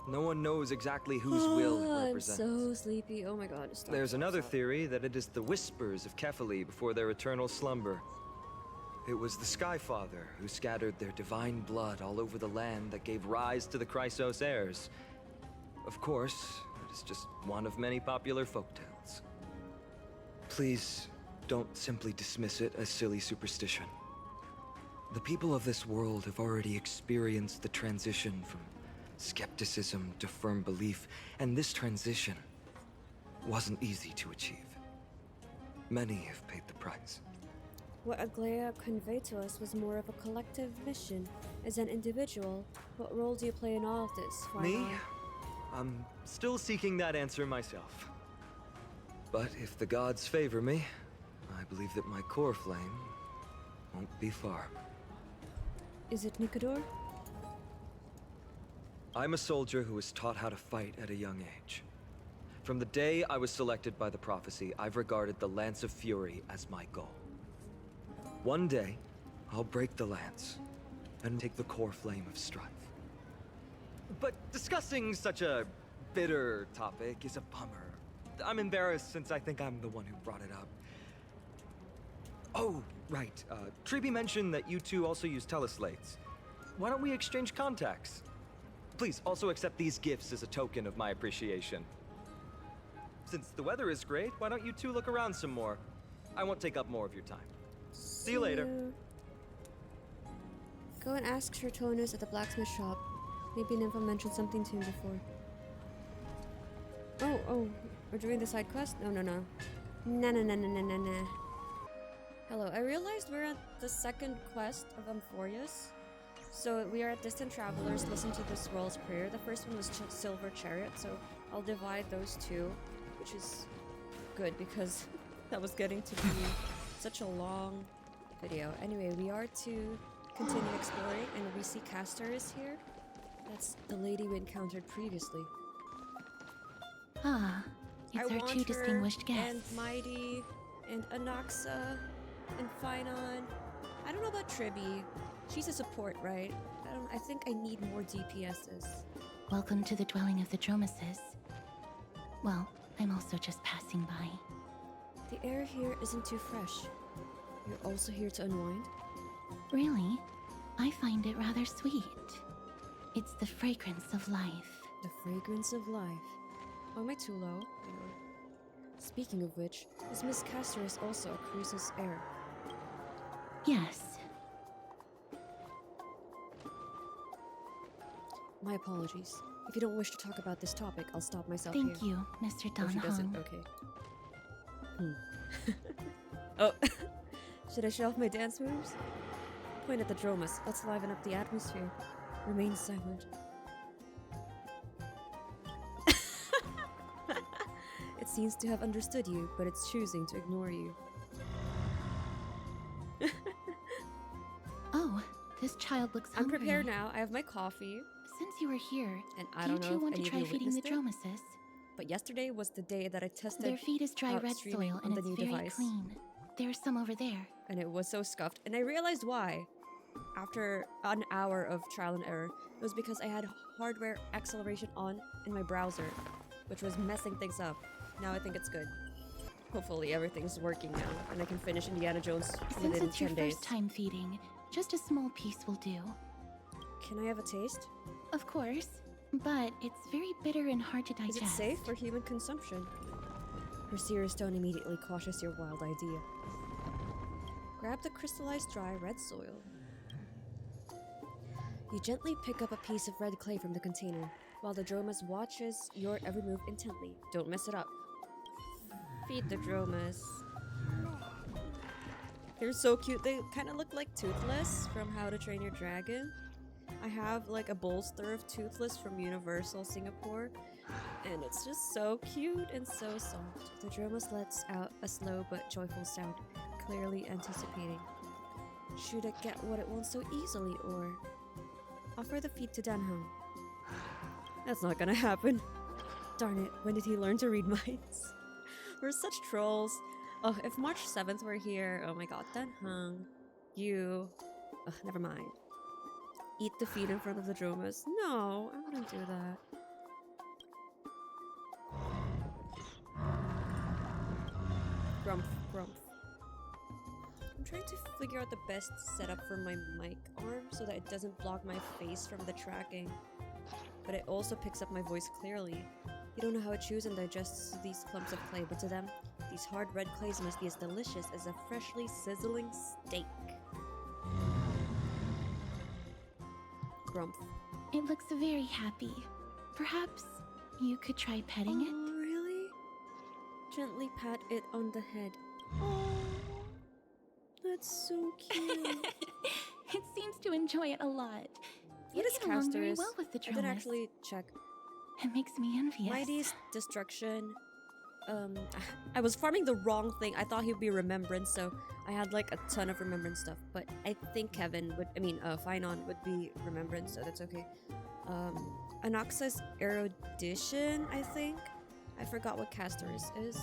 No one knows exactly whose will it I'm represents. so sleepy. Oh my god. Stop, There's stop, another stop. theory that it is the whispers of Kefali before their eternal slumber. It was the Skyfather who scattered their divine blood all over the land that gave rise to the Chrysos heirs. Of course, it is just one of many popular folktales. Please, don't simply dismiss it as silly superstition. The people of this world have already experienced the transition from skepticism to firm belief, and this transition wasn't easy to achieve. Many have paid the price. What Aglaea conveyed to us was more of a collective mission. As an individual, what role do you play in all of this, Phainon? Me? I'm still seeking that answer myself. But if the gods favor me, I believe that my core flame won't be far. Is it Nicodor? I'm a soldier who was taught how to fight at a young age. From the day I was selected by the prophecy, I've regarded the Lance of Fury as my goal. One day, I'll break the lance and take the core flame of strife. But discussing such a bitter topic is a bummer. I'm embarrassed since I think I'm the one who brought it up. Oh, right. Tribbie mentioned that you two also use teleslates. Why don't we exchange contacts? Please also accept these gifts as a token of my appreciation. Since the weather is great, why don't you two look around some more? I won't take up more of your time. See you later. Go and ask Cartonis at the blacksmith shop. Maybe Nympha mentioned something to him before. Oh, we're doing the side quest? No. Nah. Hello, I realized we're at the second quest of Amphoreus. So we are at Distant Travelers, listen to this world's prayer. The first one was Silver Chariot, so I'll divide those two, which is good because that was getting to be such a long video. Anyway, we are to continue exploring, and we see Castorice here. That's the lady we encountered previously. Ah, it's our two distinguished guests. And Mydei, and Anaxa, and Phainon. I don't know about Tribbie. She's a support, right? I think I need more DPSs. Welcome to the dwelling of the Dromases. Well, I'm also just passing by. The air here isn't too fresh. You're also here to unwind? Really? I find it rather sweet. It's the fragrance of life. The fragrance of life. Oh, am I too low? Speaking of which, is Miss Castorice also a Chrysos heir? Yes. My apologies. If you don't wish to talk about this topic, I'll stop myself Thank here. you, Mr. Dan Oh, she doesn't. Heng. Okay. Oh, should I show off my dance moves? Point at the Dromas. Let's liven up the atmosphere. Remain silent. It seems to have understood you, but it's choosing to ignore you. Oh, this child looks I'm hungry. prepared now. I have my coffee. Since you were here, And I do you don't two know if want to any of try you feeding the witnessed it, Dromases? but yesterday was the day that I tested Their feed is dry out red streaming soil on and the it's new very device. clean. There's some over there. And it was so scuffed. And I realized why. After an hour of trial and error, it was because I had hardware acceleration on in my browser, which was messing things up. Now I think it's good. Hopefully everything's working now, and I can finish Indiana Jones Since within it's your 10 days. first time feeding, just a small piece will do. Can I have a taste? Of course, but it's very bitter and hard to digest. Is it safe for human consumption? Her serious tone immediately quashes your wild idea. Grab the crystallized dry red soil. You gently pick up a piece of red clay from the container, while the Dromas watches your every move intently. Don't mess it up. Feed the Dromas. They're so cute. They kind of look like Toothless from How to Train Your Dragon. I have like a bolster of Toothless from Universal Singapore, and it's just so cute and so soft. The Dromas lets out a slow but joyful sound, clearly anticipating. Should it get what it wants so easily, or offer the feed to Dan Heng? That's not gonna happen. Darn it, when did he learn to read minds? We're such trolls. Oh, if March 7th were here, oh my god, Dan Heng, you... Ugh, never mind. Eat the feed in front of the Dromas. No, I wouldn't do that. Grumph, grumph. I'm trying to figure out the best setup for my mic arm so that it doesn't block my face from the tracking, but it also picks up my voice clearly. You don't know how it chews and digests these clumps of clay, but to them, these hard red clays must be as delicious as a freshly sizzling steak. Grumph. It looks very happy. Perhaps you could try petting it? Oh, really? Gently pat it on the head. Oh, that's so cute. It seems to enjoy it a lot. You What is get along very Castorice? well with the I didn't Dromas. actually check. It makes me envious. Mydei's destruction. I was farming the wrong thing. I thought he'd be remembrance, so I had like a ton of remembrance stuff. But I think Phainon would be remembrance, so that's okay. Anoxa's erudition, I think. I forgot what Castorice is.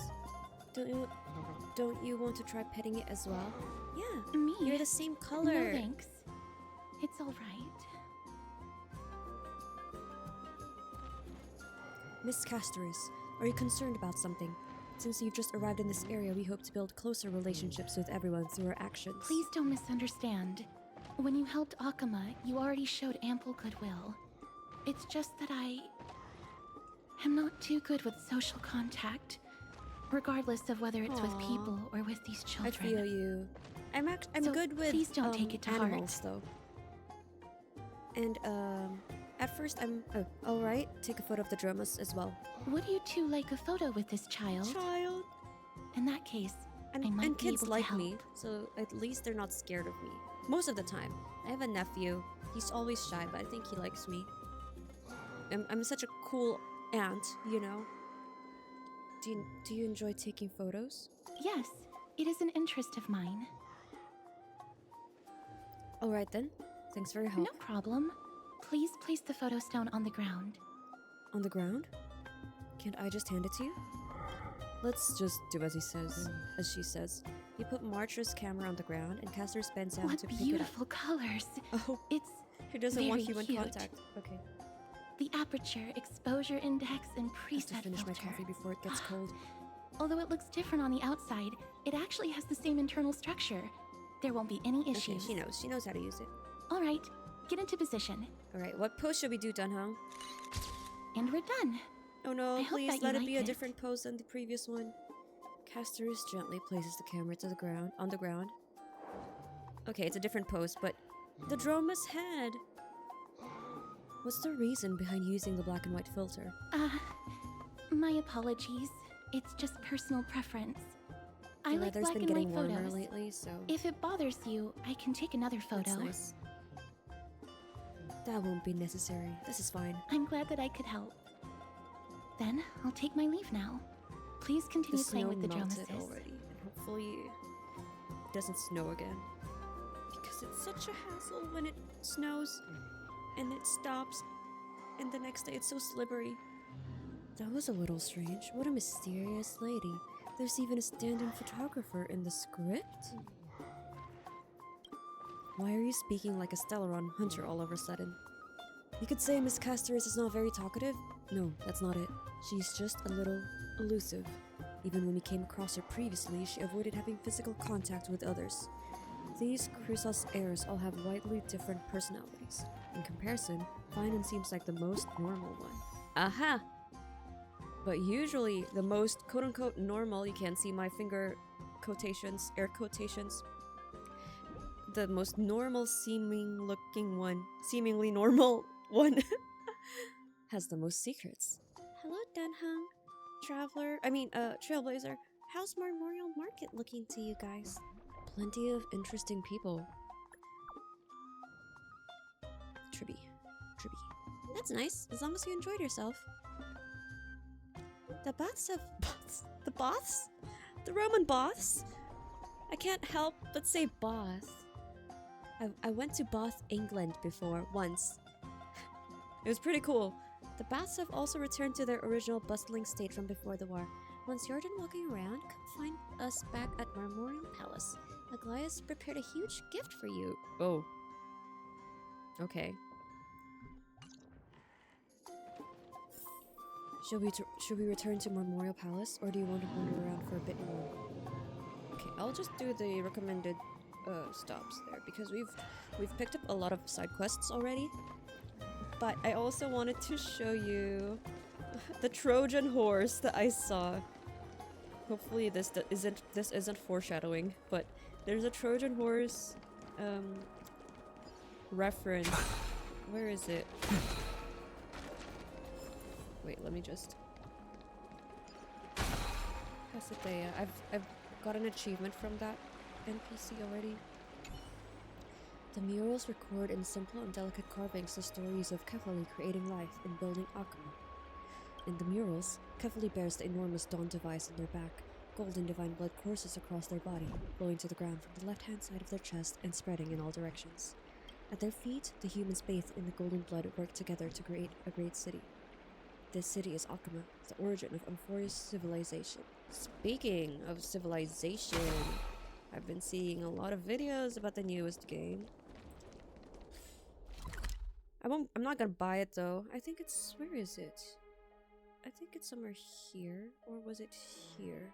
Don't you want to try petting it as well? Yeah, Me? you're the same color. No thanks. It's all right. Miss Castorice, are you concerned about something? Since you've just arrived in this area, we hope to build closer relationships with everyone through our actions. Please don't misunderstand. When you helped Akama, you already showed ample goodwill. It's just that I am not too good with social contact, regardless of whether it's with Aw. people or with these I children. feel you. I'm So good with please don't take it to heart. animals though. And at first I'm all right. Take a photo of the Dromas as well. Would you two like a photo with this child? Child. In that case, And, I might and be kids able like to help. me, so at least they're not scared of me. Most of the time. I have a nephew. He's always shy, but I think he likes me. I'm such a cool aunt, you know. Do you enjoy taking photos? Yes, it is an interest of mine. All right then. Thanks for your help. No problem. Please place the photo stone on the ground. On the ground? Can't I just hand it to you? Let's just do as he says, as she says. You put March's camera on the ground, and Castor bends down What to pick it up. beautiful colors! Oh, It's he doesn't want very human cute. contact. Okay, the aperture, exposure index, and I have to preset finish my filter. coffee before it gets cold. Although it looks different on the outside, it actually has the same internal structure. There won't be any Okay, issues. she knows. She knows how to use it. All right, get into position. All right, what pose should we do, Dan Heng? And we're done. Oh no, I hope please that you let it like be a it. different pose than the previous one. Castorice gently places the camera to the ground, on the ground. Okay, it's a different pose, but the Droma's head. What's the reason behind using the black and white filter? My apologies. It's just personal preference. I The like weather's black been and getting white warmer photos. lately, so If it bothers you, I can take another photo. that's nice. That won't be necessary. This is fine. I'm glad that I could help. Then I'll take my leave now. Please The continue playing snow with the melted Dromases. already, and hopefully it doesn't snow again. Because it's such a hassle when it snows and it stops, and the next day it's so slippery. That was a little strange. What a mysterious lady. There's even a stand-in photographer in the script? Why are you speaking like a Stellaron hunter all of a sudden? You could say Miss Castorice is not very talkative. No, that's not it. She's just a little elusive. Even when we came across her previously, she avoided having physical contact with others. These Chrysos heirs all have widely different personalities. In comparison, Phainon seems like the most normal one. Aha! But usually, the most quote-unquote normal, you can't see my finger quotations, air quotations, the most normal seemingly normal one, has the most secrets. Hello, Dan Heng, Trailblazer. How's Memorial Market looking to you guys? Plenty of interesting people. Tribbie. That's nice, as long as you enjoyed yourself. The baths have baths? The baths? The Roman baths? I can't help but say bath. I went to Bath, England before, once. It was pretty cool. The baths have also returned to their original bustling state from before the war. Once you're done walking around, come find us back at Memorial Palace. Aglaea's prepared a huge gift for you. Oh. Okay. Should we return to Memorial Palace, or do you want to wander around for a bit more? Okay, I'll just do the recommended stops there, because we've picked up a lot of side quests already. But I also wanted to show you the Trojan horse that I saw. Hopefully this isn't foreshadowing, but there's a Trojan horse reference. Where is it? Wait, let me just... Aglaea. I've got an achievement from that NPC already. The murals record in simple and delicate carvings the stories of Kefali creating life and building Akama. In the murals, Kefali bears the enormous dawn device on their back. Golden divine blood courses across their body, flowing to the ground from the left-hand side of their chest and spreading in all directions. At their feet, the humans bathed in the golden blood work together to create a great city. This city is Akama, the origin of Amphoreus civilization. Speaking of civilization, I've been seeing a lot of videos about the newest game. I'm not gonna buy it though. I think it's... where is it? I think it's somewhere here, or was it here?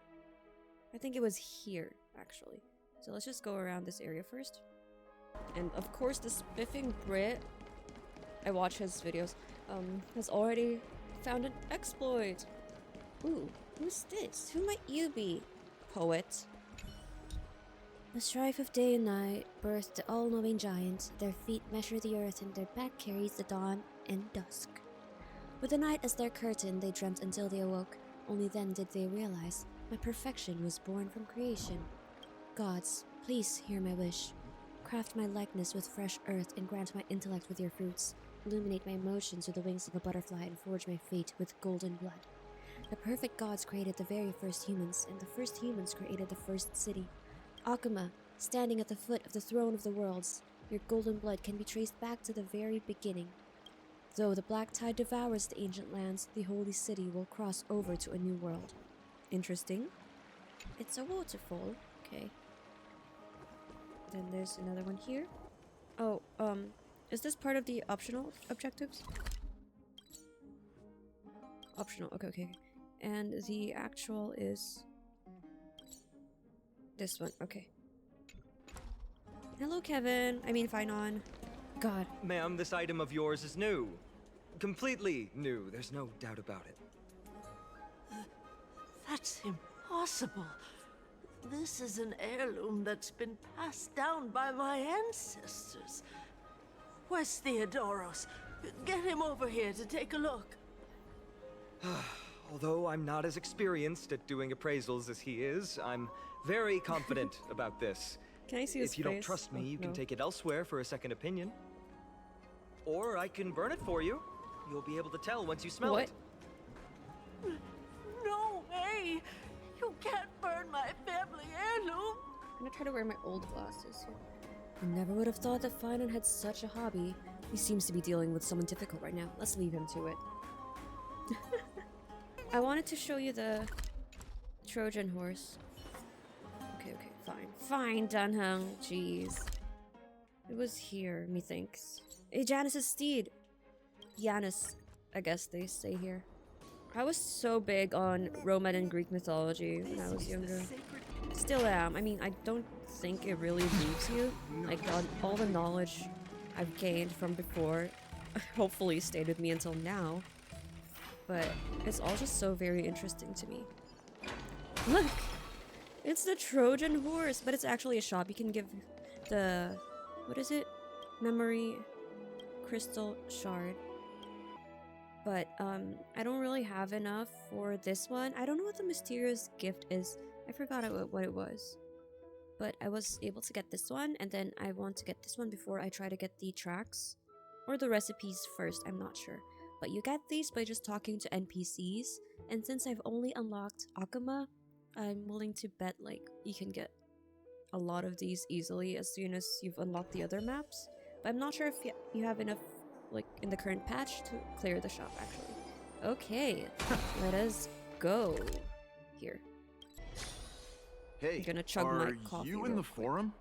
I think it was here, actually. So let's just go around this area first. And of course, the spiffing Brit, I watch his videos, has already found an exploit. Ooh, who's this? Who might you be, poet? The strife of day and night birthed the all-knowing giant. Their feet measure the earth and their back carries the dawn and dusk. With the night as their curtain, they dreamt until they awoke. Only then did they realize my perfection was born from creation. Gods, please hear my wish. Craft my likeness with fresh earth and grant my intellect with your fruits. Illuminate my emotions with the wings of a butterfly and forge my fate with golden blood. The perfect gods created the very first humans, and the first humans created the first city. Akama, standing at the foot of the throne of the worlds, your golden blood can be traced back to the very beginning. Though the black tide devours the ancient lands, the holy city will cross over to a new world. Interesting. It's a waterfall. Okay. Then there's another one here. Oh, is this part of the optional objectives? Optional, okay. And the actual is... this one, okay. Hello, Kevin. I mean, Phainon. God. Ma'am, this item of yours is new. Completely new, there's no doubt about it. That's impossible. This is an heirloom that's been passed down by my ancestors. Where's Theodoros? Get him over here to take a look. Although I'm not as experienced at doing appraisals as he is, I'm very confident about this. Can I see his If you don't face? trust me, Oh, you can no. take it elsewhere for a second opinion. Or I can burn it for you. You'll be able to tell once you smell What? it. No way! You can't burn my family heirloom! I'm gonna try to wear my old glasses here. I never would have thought that Phainon had such a hobby. He seems to be dealing with someone difficult right now. Let's leave him to it. I wanted to show you the Trojan horse. Okay, fine. Fine, Dan Heng. Jeez. It was here, methinks. Hey, Janus's steed. Janus, I guess they say here. I was so big on Roman and Greek mythology when I was younger. Still am. I mean, I don't think it really leaves you. Like, all the knowledge I've gained from before hopefully stayed with me until now. But it's all just so very interesting to me. Look! It's the Trojan horse, but it's actually a shop. You can give the... what is it? Memory crystal shard. But, I don't really have enough for this one. I don't know what the mysterious gift is. I forgot what it was. But I was able to get this one, and then I want to get this one before I try to get the tracks. Or the recipes first, I'm not sure. But you get these by just talking to NPCs, and since I've only unlocked Akama, I'm willing to bet, like, you can get a lot of these easily as soon as you've unlocked the other maps. But I'm not sure if you have enough, like, in the current patch to clear the shop, actually. Okay, let us go. Here. Hey, I'm gonna chug my coffee. Are you in the forum?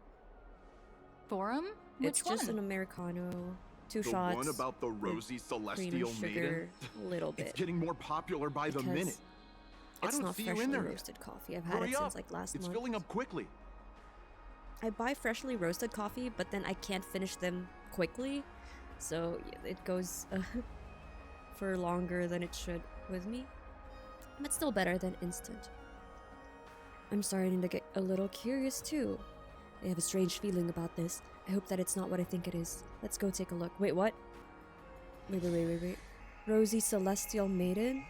Forum? It's just an Americano. 2 shots. The one about the rosy celestial maiden? A little bit. It's getting more popular by the minute. I It's don't not see you freshly in there roasted yet. coffee. I've had Hurry it up. since like last month. It's filling up quickly. I buy freshly roasted coffee, but then I can't finish them quickly, so yeah, it goes for longer than it should with me. But still better than instant. I'm starting to get a little curious too. I have a strange feeling about this. I hope that it's not what I think it is. Let's go take a look. Wait, what? Wait. Rosy Celestial Maiden?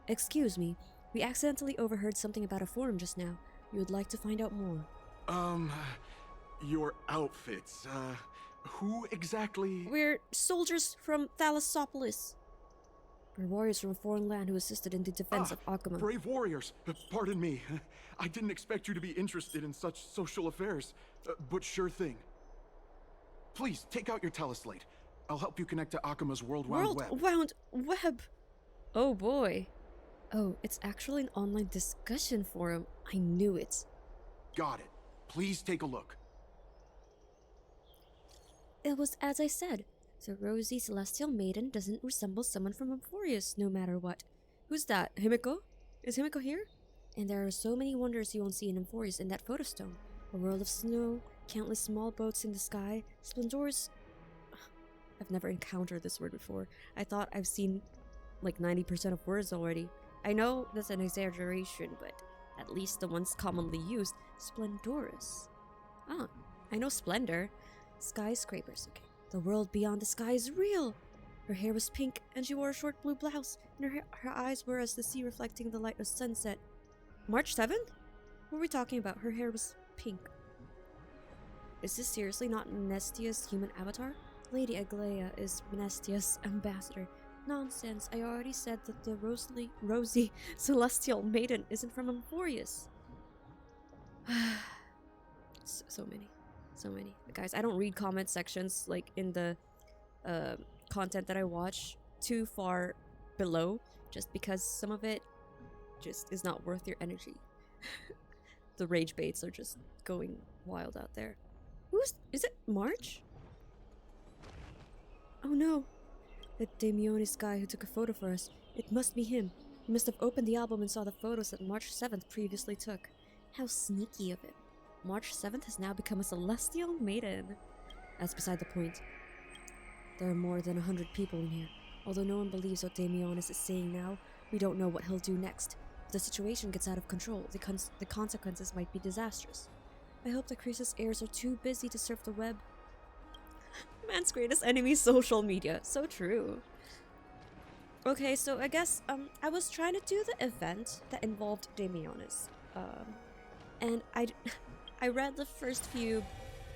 Excuse me. We accidentally overheard something about a forum just now. We would like to find out more. Your outfits, who exactly? We're soldiers from Thalassopolis. We're warriors from a foreign land who assisted in the defense of Akama. Brave warriors. Pardon me. I didn't expect you to be interested in such social affairs, but sure thing. Please, take out your teleslate. I'll help you connect to Akama's World Wide Web. World Web? Oh boy. Oh, it's actually an online discussion forum. I knew it. Got it. Please take a look. It was as I said. The rosy celestial maiden doesn't resemble someone from Amphoreus, no matter what. Who's that? Himiko? Is Himiko here? And there are so many wonders you won't see in Amphoreus in that photo stone. A world of snow, countless small boats in the sky, splendors... I've never encountered this word before. I thought I've seen like 90% of words already. I know that's an exaggeration, but at least the ones commonly used. Splendorous. Ah, I know splendor. Skyscrapers, okay. The world beyond the sky is real! Her hair was pink, and she wore a short blue blouse, and her eyes were as the sea reflecting the light of sunset. March 7th? What were we talking about? Her hair was pink. Is this seriously not Mnestia's human avatar? Lady Aglaea is Mnestia's ambassador. Nonsense, I already said that the rosy celestial maiden isn't from Amphoreus. So many. Guys, I don't read comment sections like in the content that I watch too far below, just because some of it just is not worth your energy. The rage baits are just going wild out there. Is it March? Oh no, that Damionis guy who took a photo for us. It must be him. He must have opened the album and saw the photos that March 7th previously took. How sneaky of him. March 7th has now become a celestial maiden. That's beside the point. There are more than 100 people in here. Although no one believes what Damionis is saying now, we don't know what he'll do next. If the situation gets out of control, the consequences might be disastrous. I hope the Crisis heirs are too busy to surf the web. Man's greatest enemy, social media. So true. Okay, so I guess I was trying to do the event that involved Damionis. And I read the first few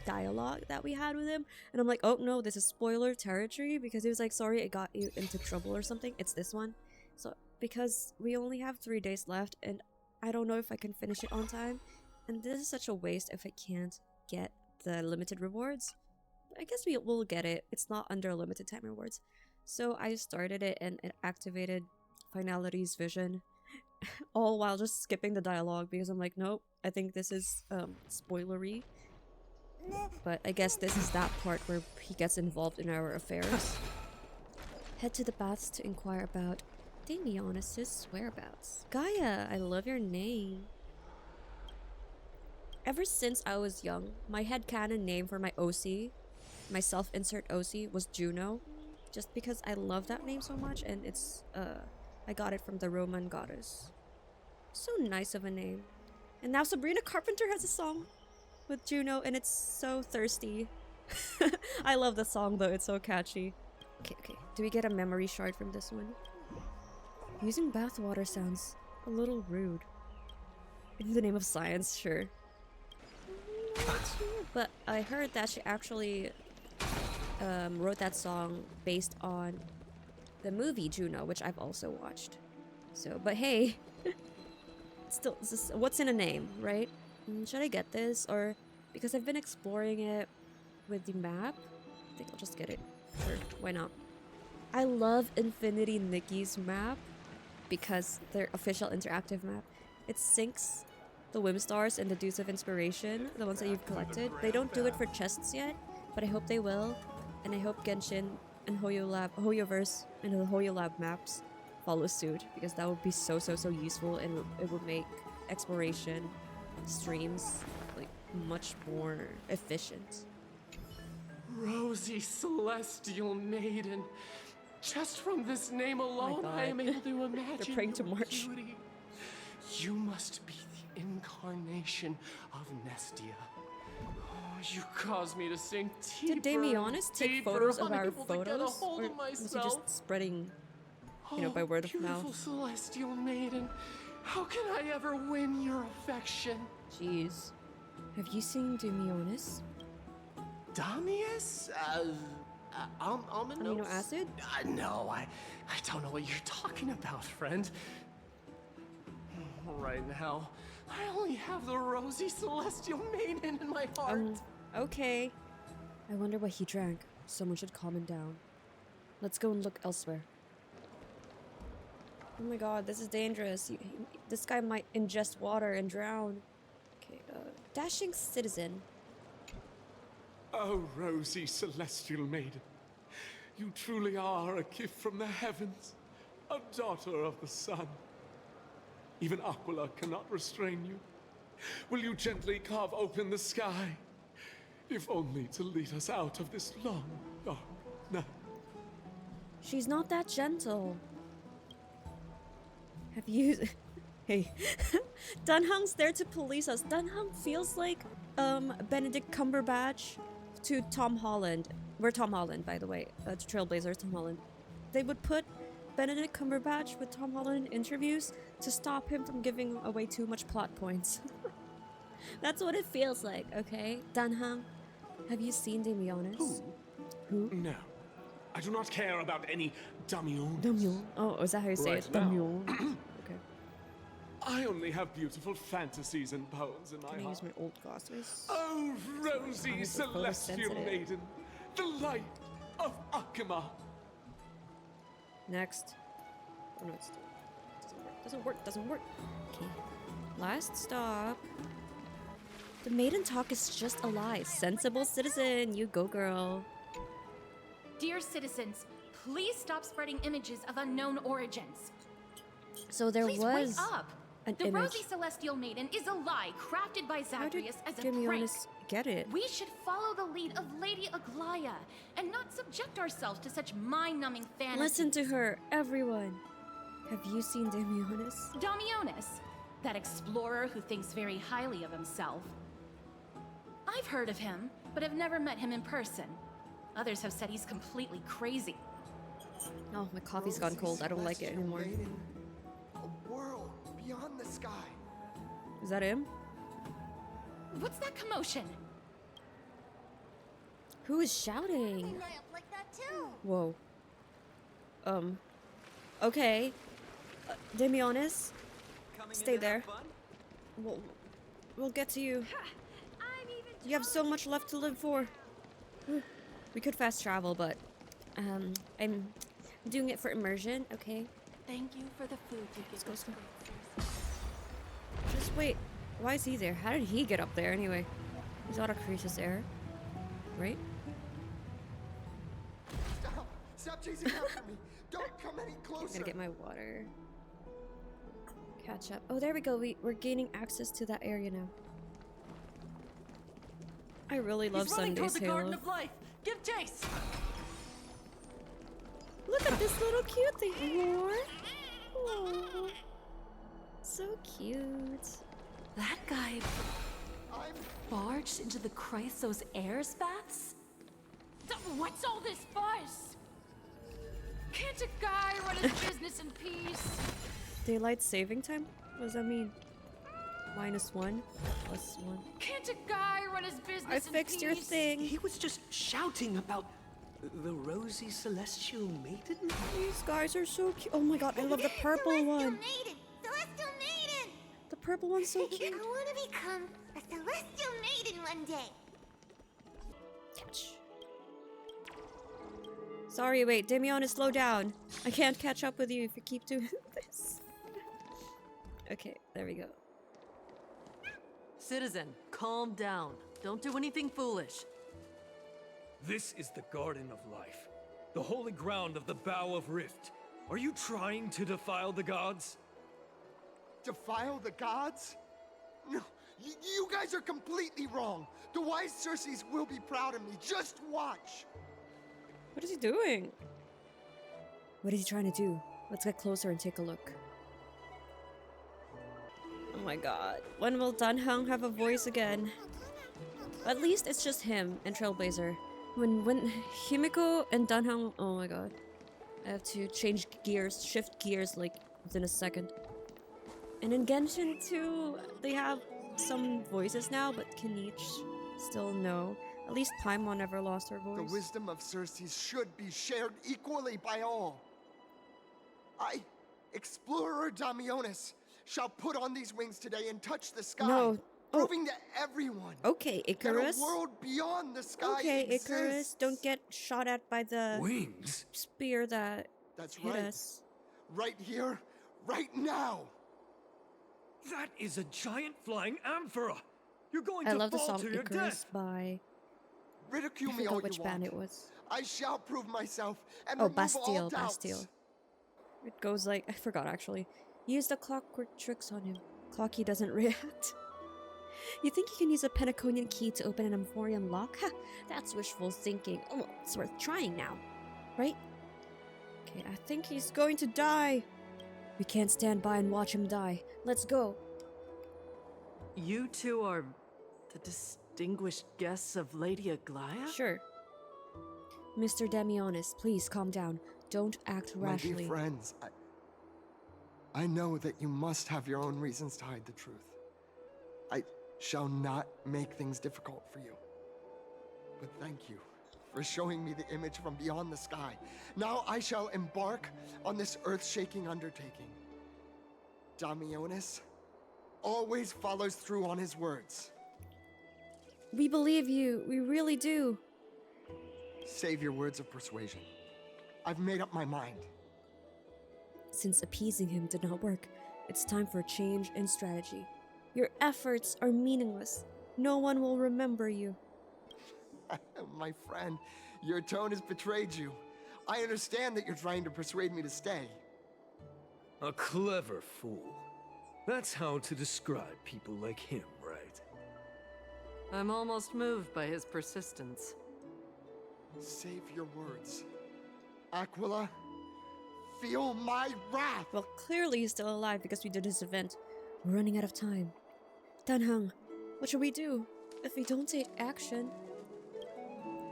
dialogue that we had with him, and I'm like, oh no, this is spoiler territory, because he was like, sorry, it got you into trouble or something. It's this one. So because we only have 3 days left, and I don't know if I can finish it on time, and this is such a waste if I can't get the limited rewards. But I guess we'll get it. It's not under limited time rewards. So I started it and it activated Finality's vision, all while just skipping the dialogue because I'm like, nope, I think this is spoilery. But I guess this is that part where he gets involved in our affairs. Head to the baths to inquire about Damionis' whereabouts. Gaia, I love your name. Ever since I was young, my headcanon name for my OC, my self-insert OC, was Juno. Just because I love that name so much, and it's, I got it from the Roman goddess. So nice of a name. And now Sabrina Carpenter has a song with Juno, and it's so thirsty. I love the song though, it's so catchy. Okay. Do we get a memory shard from this one? Using bathwater sounds a little rude. In the name of science, sure. But I heard that she actually wrote that song based on the movie Juno, which I've also watched. So, but hey, still, what's in a name, right? Should I get this? Or, because I've been exploring it with the map, I think I'll just get it. Sure, why not? I love Infinity Nikki's map because their official interactive map. It syncs the Whim Stars and the Dews of Inspiration, the ones that you've collected. They don't do it for chests yet, but I hope they will. And I hope Genshin and Hoyoverse and the Hoyolab maps follow suit, because that would be so useful, and it would make exploration streams like much more efficient. Rosy Celestial Maiden. Just from this name alone, I am able to imagine They're praying to March. beauty. You must be the incarnation of Nestia. Oh, you caused me to sink deeper. Did Damionis take photos of our photos, or was he just spreading, by word of mouth? Beautiful Celestial Maiden, how can I ever win your affection? Jeez, have you seen Damionis? Damius? Amino acid? No, I don't know what you're talking about, friend. Right now, I only have the rosy Celestial Maiden in my heart. Okay. I wonder what he drank. Someone should calm him down. Let's go and look elsewhere. Oh my god, this is dangerous. This guy might ingest water and drown. Okay, dashing citizen. Oh, rosy Celestial Maiden. You truly are a gift from the heavens, a daughter of the sun. Even Aquila cannot restrain you. Will you gently carve open the sky, if only to lead us out of this long, dark night? She's not that gentle. Have you... Hey. Dan Heng's there to police us. Dan Heng feels like Benedict Cumberbatch to Tom Holland. We're Tom Holland, by the way. Trailblazer, Tom Holland. They would put Benedict Cumberbatch with Tom Holland in interviews to stop him from giving away too much plot points. That's what it feels like, okay? Dan Heng, have you seen Damionis? Who? No. I do not care about any Damionis. Damion? Oh, is that how you say it? Damion. Okay. I only have beautiful fantasies and poems in my heart. Can I use my old glasses? Oh, rosy Celestial Maiden, the light of Akima. Next. Oh no, it doesn't work. Okay. Last stop. The maiden talk is just a lie. Sensible citizen, you go girl. Dear citizens, please stop spreading images of unknown origins. So there Please was wake up. an The image. Rosy Celestial Maiden is a lie crafted by How did Zagreus as a prank. Damionis get it? We should follow the lead of Lady Aglaea and not subject ourselves to such mind-numbing fantasies. Listen to her, everyone. Have you seen Damionis? Damionis, that explorer who thinks very highly of himself. I've heard of him, but have never met him in person. Others have said he's completely crazy. Oh, my coffee's gone cold. I don't like it anymore. Maiden, a world beyond the sky. Is that him? What's that commotion? Who is shouting? I up like that too. Whoa. Okay. Damionis, stay there. We'll get to you. You have so much left to live for. We could fast travel, but I'm doing it for immersion. Okay. Thank you for the food you give us. Just wait. Why is he there? How did he get up there anyway? He's out of Crease's air, right? Stop chasing after me. Don't come any closer. I'm gonna get my water. Catch up. Oh, there we go. We're gaining access to that area now. I really love Sunday's Halo. Garden of Life. Give chase. Look at this little cute thing. Aww. So cute. That guy barged into the Chrysos Airs baths? What's all this fuss? Can't a guy run his business in peace? Daylight saving time? What does that mean? -1, +1. Can't a guy run his business I fixed your thing. He was just shouting about the rosy celestial maiden. These guys are so cute. Oh my god, I love the purple one. Celestial maiden! The purple one's so cute. I want to become a celestial maiden one day. Catch. Sorry, wait, Damionis, slow down. I can't catch up with you if you keep doing this. Okay, there we go. Citizen, calm down. Don't do anything foolish. This is the Garden of Life, the holy ground of the Bow of Rift. Are you trying to defile the gods? Defile the gods? No, you guys are completely wrong. The wise Circes will be proud of me. Just watch. What is he doing? What is he trying to do? Let's get closer and take a look. Oh my god. When will Dan Heng have a voice again? At least it's just him and Trailblazer. When Himiko and Dan Heng... Oh my god. I have to change gears, shift gears like within a second. And in Genshin 2, they have some voices now, but Kenichi still no. At least Paimon never lost her voice. The wisdom of Circes should be shared equally by all. I, Explorer Damionis, shall put on these wings today and touch the sky. No. Proving to everyone. Okay, Icarus. That a world beyond the sky Okay, exists. Icarus, don't get shot at by the wings spear that That's hit right. us. Right here, right now. That is a giant flying amphora. You're going I to love the fall song to your Icarus death. by... Ridicule I me all forgot which you band want. it was. I shall prove myself and Oh, remove all Bastille, doubts. Bastille. It goes like... I forgot actually. Use the clockwork tricks on him. Clocky doesn't react. You think you can use a Penaconian key to open an Amphorean lock? Ha! That's wishful thinking. Oh, it's worth trying now. Right? Okay, I think he's going to die. We can't stand by and watch him die. Let's go. You two are the distinguished guests of Lady Aglaea? Sure. Mr. Damionis, please calm down. Don't act rashly. My dear friends, I know that you must have your own reasons to hide the truth. I shall not make things difficult for you. But thank you for showing me the image from beyond the sky. Now I shall embark on this earth-shaking undertaking. Damionis always follows through on his words. We believe you. We really do. Save your words of persuasion. I've made up my mind. Since appeasing him did not work, it's time for a change in strategy. Your efforts are meaningless. No one will remember you. My friend, your tone has betrayed you. I understand that you're trying to persuade me to stay. A clever fool. That's how to describe people like him, right? I'm almost moved by his persistence. Save your words. Aquila, feel my wrath! Well, clearly he's still alive because we did this event. We're running out of time. Dan Heng, what should we do if we don't take action?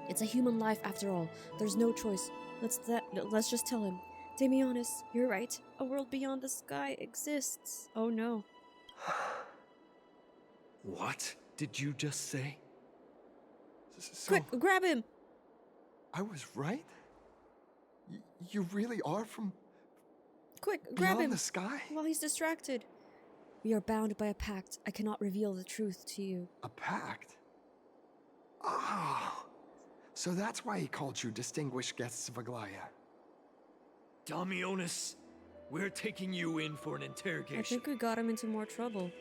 It's a human life after all. There's no choice. Let's just tell him. Damionis, you're right. A world beyond the sky exists. Oh no. What did you just say? Quick, grab him! I was right? You really are from Quick, grab beyond him! the sky? While he's distracted. We are bound by a pact. I cannot reveal the truth to you. A pact? Oh, so that's why he called you distinguished guests of Aglaea. Damionis, we're taking you in for an interrogation. I think we got him into more trouble.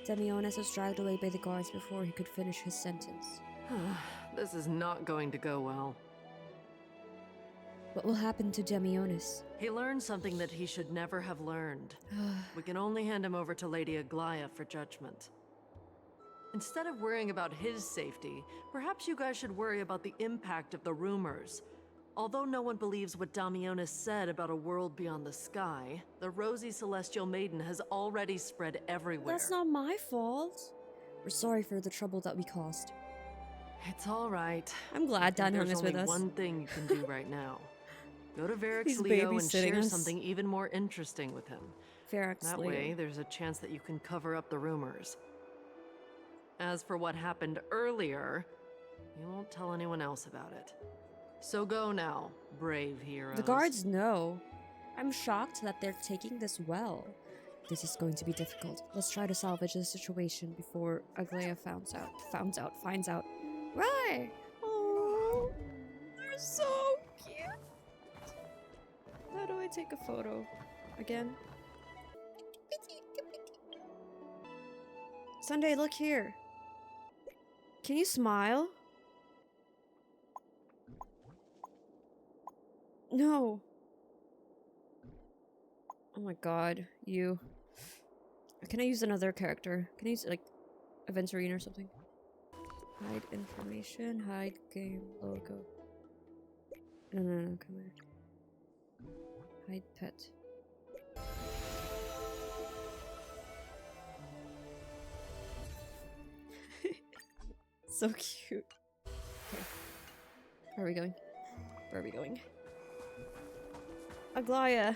Damionis was dragged away by the guards before he could finish his sentence. This is not going to go well. What will happen to Damionis? He learned something that he should never have learned. We can only hand him over to Lady Aglaea for judgment. Instead of worrying about his safety, perhaps you guys should worry about the impact of the rumors. Although no one believes what Damionis said about a world beyond the sky, the rosy celestial maiden has already spread everywhere. That's not my fault. We're sorry for the trouble that we caused. It's all right. I'm glad Dan Heng is with us. There's only one thing you can do right now. Go to Verax He's Leo and babysitting share us. something even more interesting with him. Verax That Leo. way, there's a chance that you can cover up the rumors. As for what happened earlier, you won't tell anyone else about it. So go now, brave heroes. The guards know. I'm shocked that they're taking this well. This is going to be difficult. Let's try to salvage the situation before Aglaea finds out. Right! Oh, they're so cute. How do I take a photo? Again? Sunday, look here. Can you smile? No. Oh my god, you. Can I use another character? Can I use, like, Aventurine or something? Hide information, hide game logo. No, come here. Hide pet. So cute. Okay. Where are we going? Where are we going? Aglaea.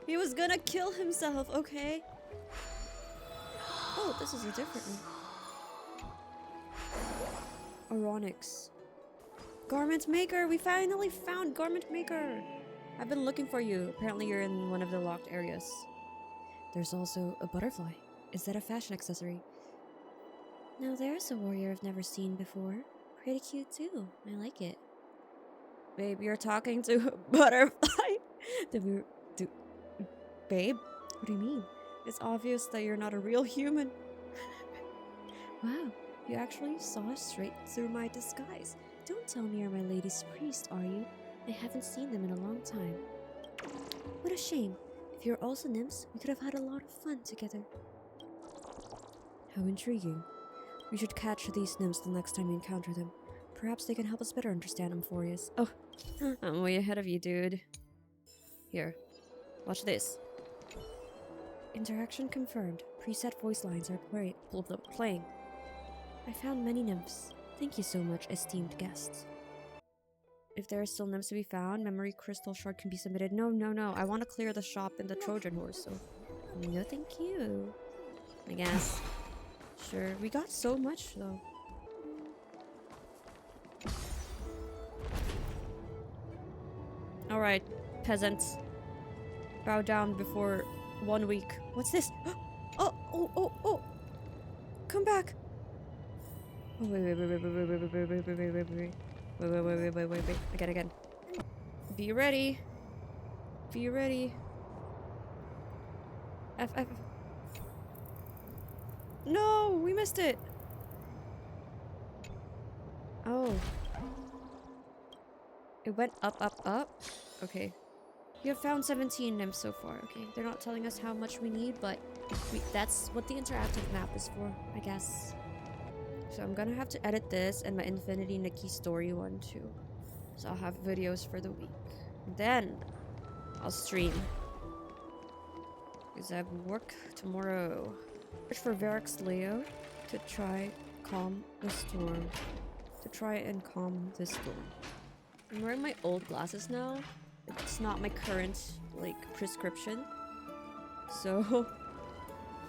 He was gonna kill himself, okay? Oh, this is a different one. Aronix. Garment Maker! We finally found Garment Maker! I've been looking for you. Apparently you're in one of the locked areas. There's also a butterfly. Is that a fashion accessory? Now there's a warrior I've never seen before. Pretty cute too. I like it. Babe, you're talking to a butterfly? Babe? What do you mean? It's obvious that you're not a real human. Wow, you actually saw straight through my disguise. Don't tell me you're my lady's priest, are you? I haven't seen them in a long time. What a shame. If you're also nymphs, we could have had a lot of fun together. How intriguing. We should catch these nymphs the next time we encounter them. Perhaps they can help us better understand Amphoreus. Oh, I'm way ahead of you, dude. Here, watch this. Interaction confirmed. Preset voice lines are playing. I found many nymphs. Thank you so much, esteemed guests. If there are still nymphs to be found, memory crystal shard can be submitted. No. I want to clear the shop in the Trojan horse, so no thank you. I guess. Sure, we got so much though. Alright, peasants. Bow down before 1 week. What's this? Oh! Come back! Oh, wait. Again. Be ready. F. No, we missed it. Oh. It went up. Okay. We have found 17 nymphs so far. Okay, they're not telling us how much we need, but that's what the interactive map is for, I guess. So I'm gonna have to edit this and my Infinity Nikki story one too. So I'll have videos for the week. Then I'll stream. Because I have work tomorrow. Search for Verax Leo to try calm the storm. to try and calm this storm. I'm wearing my old glasses now. It's not my current, like, prescription. So,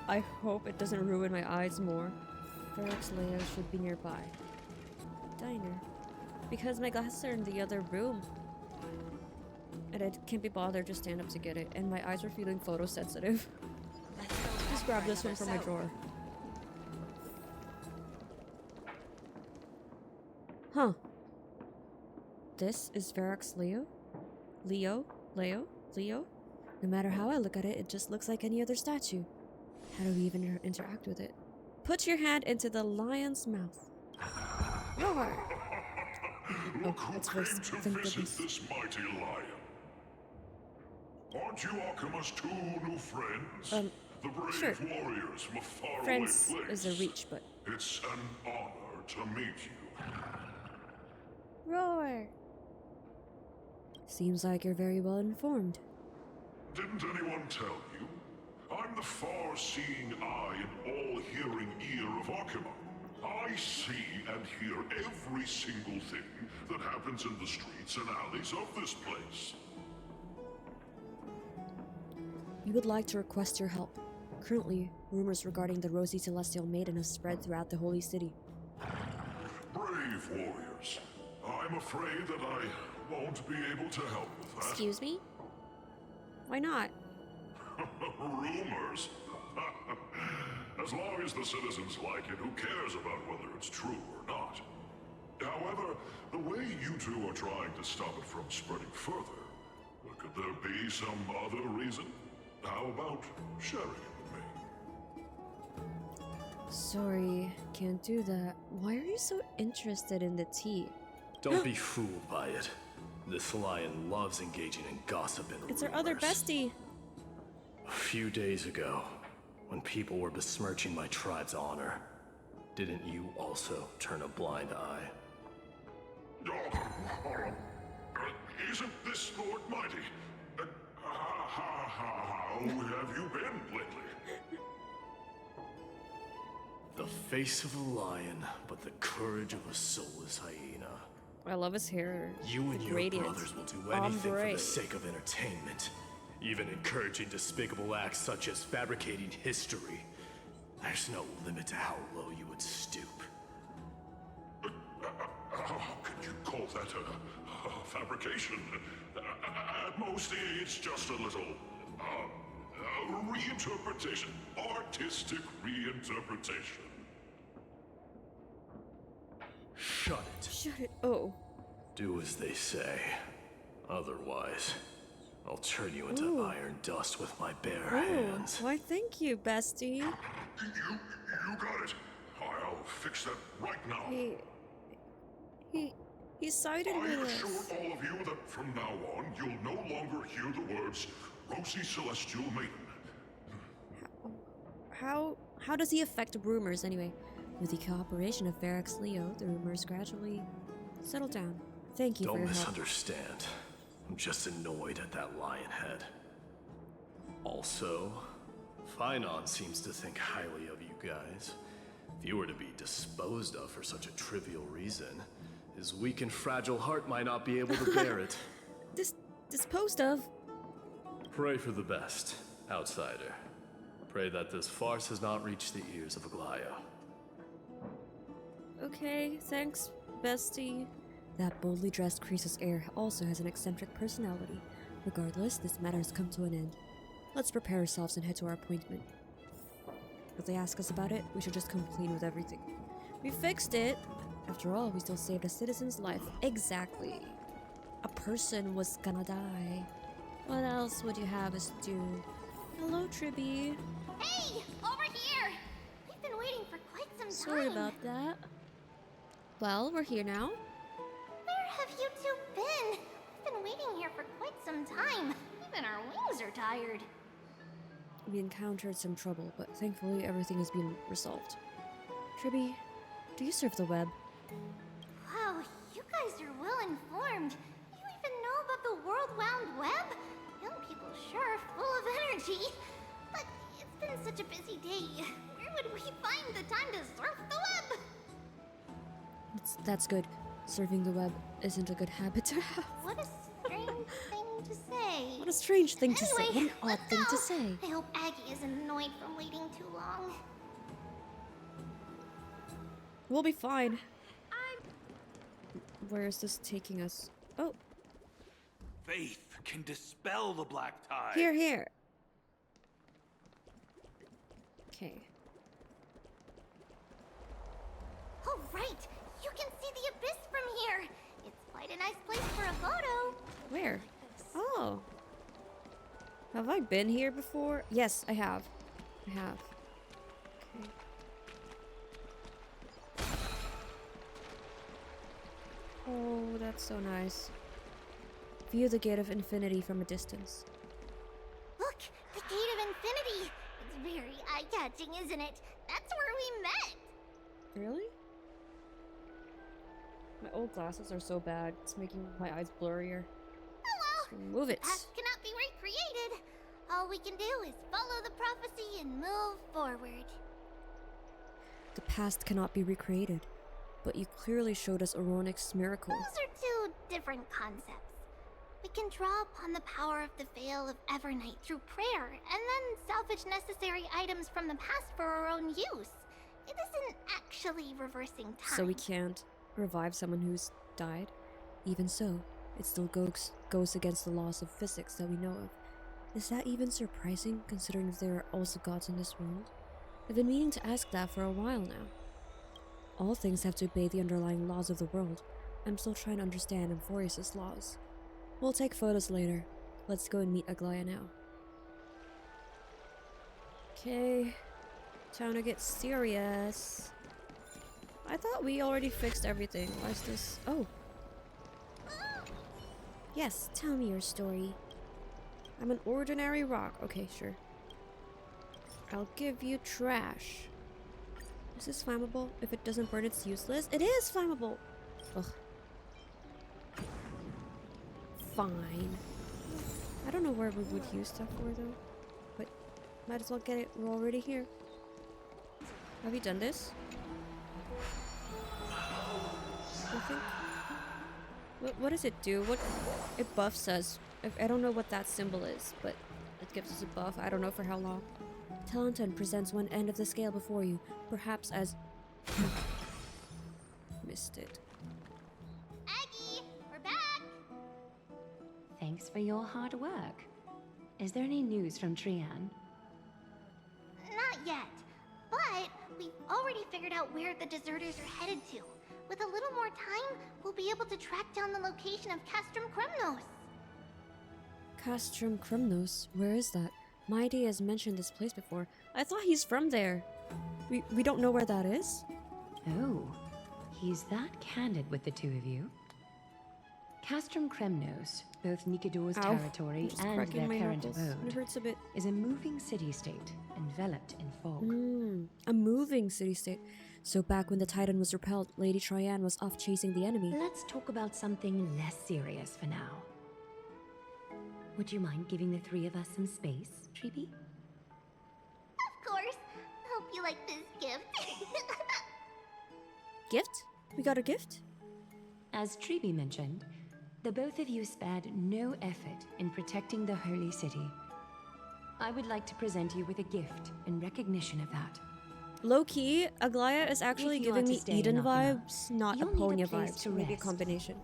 I hope it doesn't ruin my eyes more. Verax Leo should be nearby. Diner. Because my glasses are in the other room. And I can't be bothered to stand up to get it. And my eyes are feeling photosensitive. Just grab this one from my drawer. Huh. This is Verax Leo? Leo? No matter how I look at it, it just looks like any other statue. How do we even interact with it? Put your hand into the lion's mouth. Roar! Look who came to visit this mighty lion. Aren't you Akima's two new friends? The brave sure. warriors from a faraway Friends place. is a reach, but... It's an honor to meet you. Roar! Seems like you're very well informed. Didn't anyone tell you? I'm the far-seeing eye and all-hearing ear of Akima. I see and hear every single thing that happens in the streets and alleys of this place. We would like to request your help. Currently, rumors regarding the rosy celestial maiden have spread throughout the holy city. Brave warriors. I'm afraid that I won't be able to help with that. Excuse me? Why not? Rumors? As long as the citizens like it, who cares about whether it's true or not? However, the way you two are trying to stop it from spreading further, could there be some other reason? How about sharing it with me? Sorry, can't do that. Why are you so interested in the tea? Don't be fooled by it. This lion loves engaging in gossip and It's our other bestie. A few days ago, when people were besmirching my tribe's honor, didn't you also turn a blind eye? Isn't this Lord Mighty? How have you been lately? The face of a lion, but the courage of a soulless hyena. I love his hair. You and your gradient. brothers will do anything Ombre. for the sake of entertainment, even encouraging despicable acts such as fabricating history. There's no limit to how low you would stoop. How can you call that a fabrication? At most, it's just a little reinterpretation, artistic reinterpretation. Shut it. Shut it. Oh. Do as they say. Otherwise, I'll turn you into iron dust with my bare hands. Why, thank you, bestie. You got it. I'll fix that right now. He sided with I us. assure all of you that from now on, you'll no longer hear the words Rosy Celestial Maiden. How does he affect rumors anyway? With the cooperation of Verax Leo, the rumors gradually settle down. Thank you for Don't your help. misunderstand. I'm just annoyed at that lion head. Also, Phainon seems to think highly of you guys. If you were to be disposed of for such a trivial reason, his weak and fragile heart might not be able to bear it. Disposed of? Pray for the best, outsider. Pray that this farce has not reached the ears of Aglaea. Okay, thanks, bestie. That boldly dressed Croesus heir also has an eccentric personality. Regardless, this matter has come to an end. Let's prepare ourselves and head to our appointment. If they ask us about it, we should just come clean with everything. We fixed it! After all, we still saved a citizen's life. Exactly. A person was gonna die. What else would you have us do? Hello, Tribbie. Hey! Over here! We've been waiting for quite some time. Sorry about that. Well, we're here now. Where have you two been? We've been waiting here for quite some time. Even our wings are tired. We encountered some trouble, but thankfully everything has been resolved. Tribbie, do you surf the web? Wow, you guys are well informed. You even know about the World Wound Web? Young people sure are full of energy. But it's been such a busy day. Where would we find the time to surf the web? That's good. Serving the web isn't a good habit to have. What a strange thing to say. What a strange thing to say. Anyway, What an odd let's thing go. to say. I hope Aggie isn't annoyed from waiting too long. We'll be fine. Where is this taking us? Oh, Faith can dispel the black tide. here. Okay. Oh, right. You can see the abyss from here. It's quite a nice place for a photo. Where? Oh. Have I been here before? Yes, I have. Okay. Oh, that's so nice. View the Gate of Infinity from a distance. Look, the Gate of Infinity. It's very eye-catching, isn't it? That's where we met. Really? My old glasses are so bad, it's making my eyes blurrier. Oh well, Just remove it. Past cannot be recreated. All we can do is follow the prophecy and move forward. The past cannot be recreated, but you clearly showed us Oronic's miracle. Those are two different concepts. We can draw upon the power of the Veil of Evernight through prayer, and then salvage necessary items from the past for our own use. It isn't actually reversing time. So we can't revive someone who's died? Even so, it still goes against the laws of physics that we know of. Is that even surprising, considering there are also gods in this world? I've been meaning to ask that for a while now. All things have to obey the underlying laws of the world. I'm still trying to understand Amphoreus' laws. We'll take photos later. Let's go and meet Aglaea now. Okay, time to get serious. I thought we already fixed everything. Why is this? Oh. Yes, tell me your story. I'm an ordinary rock. Okay, sure. I'll give you trash. Is this flammable? If it doesn't burn, it's useless. It is flammable! Ugh. Fine. I don't know where we would use stuff for though. But might as well get it. We're already here. Have you done this? I think. What does it do? What it buffs us. I don't know what that symbol is, but it gives us a buff. I don't know for how long. Talenton presents one end of the scale before you, perhaps as missed it. Aggie, we're back. Thanks for your hard work. Is there any news from Trian? Not yet, but we've already figured out where the deserters are headed to. With a little more time, we'll be able to track down the location of Castrum Kremnos. Castrum Kremnos? Where is that? Mydei has mentioned this place before. I thought he's from there. We don't know where that is? Oh, he's that candid with the two of you. Castrum Kremnos, both Nikidor's territory and their current abode, it hurts a bit. is a moving city-state enveloped in fog. A moving city-state. So back when the Titan was repelled, Lady Trian was off chasing the enemy. Let's talk about something less serious for now. Would you mind giving the three of us some space, Tribbie? Of course. Hope you like this gift. Gift? We got a gift? As Tribbie mentioned, the both of you spared no effort in protecting the holy city. I would like to present you with a gift in recognition of that. Low-key, Aglaea is actually giving me Eden vibes, not You'll Aponia need a place vibes. to Maybe a rest. combination.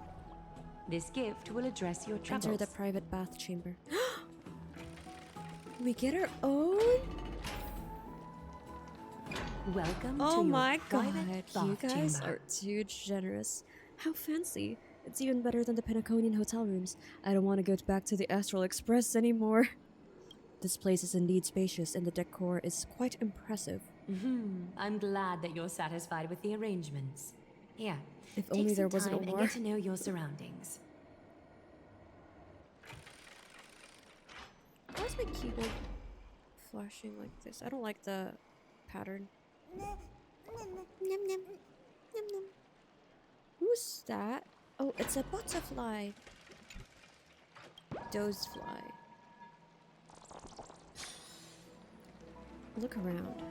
This gift will address your troubles. Enter the private bath chamber. We get our own? Welcome Oh to my your private god, you bath guys chamber. are too generous. How fancy. It's even better than the Penaconian hotel rooms. I don't want to go back to the Astral Express anymore. This place is indeed spacious and the decor is quite impressive. I'm glad that you're satisfied with the arrangements. Here, If take only some there wasn't time a war. and get to know your surroundings. Why is my keyboard flashing like this? I don't like the pattern. Nom, nom. Nom, nom. Who's that? Oh, it's a butterfly. Dozefly. Look around.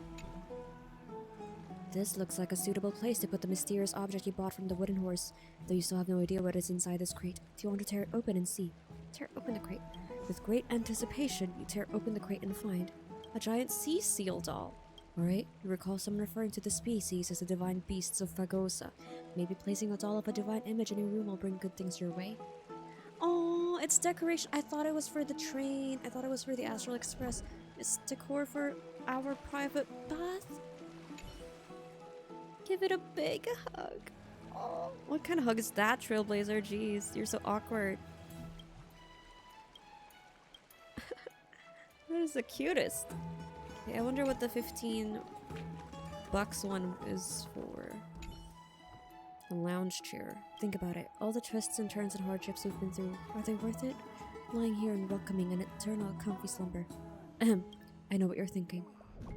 This looks like a suitable place to put the mysterious object you bought from the wooden horse, though you still have no idea what is inside this crate. Do you want to tear it open and see? Tear open the crate. With great anticipation, you tear open the crate and find a giant sea seal doll. Alright, you recall someone referring to the species as the divine beasts of Fagosa. Maybe placing a doll of a divine image in your room will bring good things your way. Oh, it's decoration. I thought it was for the train. I thought it was for the Astral Express. It's decor for our private bath. Give it a big hug. Oh, what kind of hug is that, Trailblazer? Jeez, you're so awkward. That is the cutest. Okay, I wonder what the $15 one is for. A lounge chair. Think about it. All the twists and turns and hardships we've been through, are they worth it? Lying here and welcoming an eternal comfy slumber. Ahem. I know what you're thinking.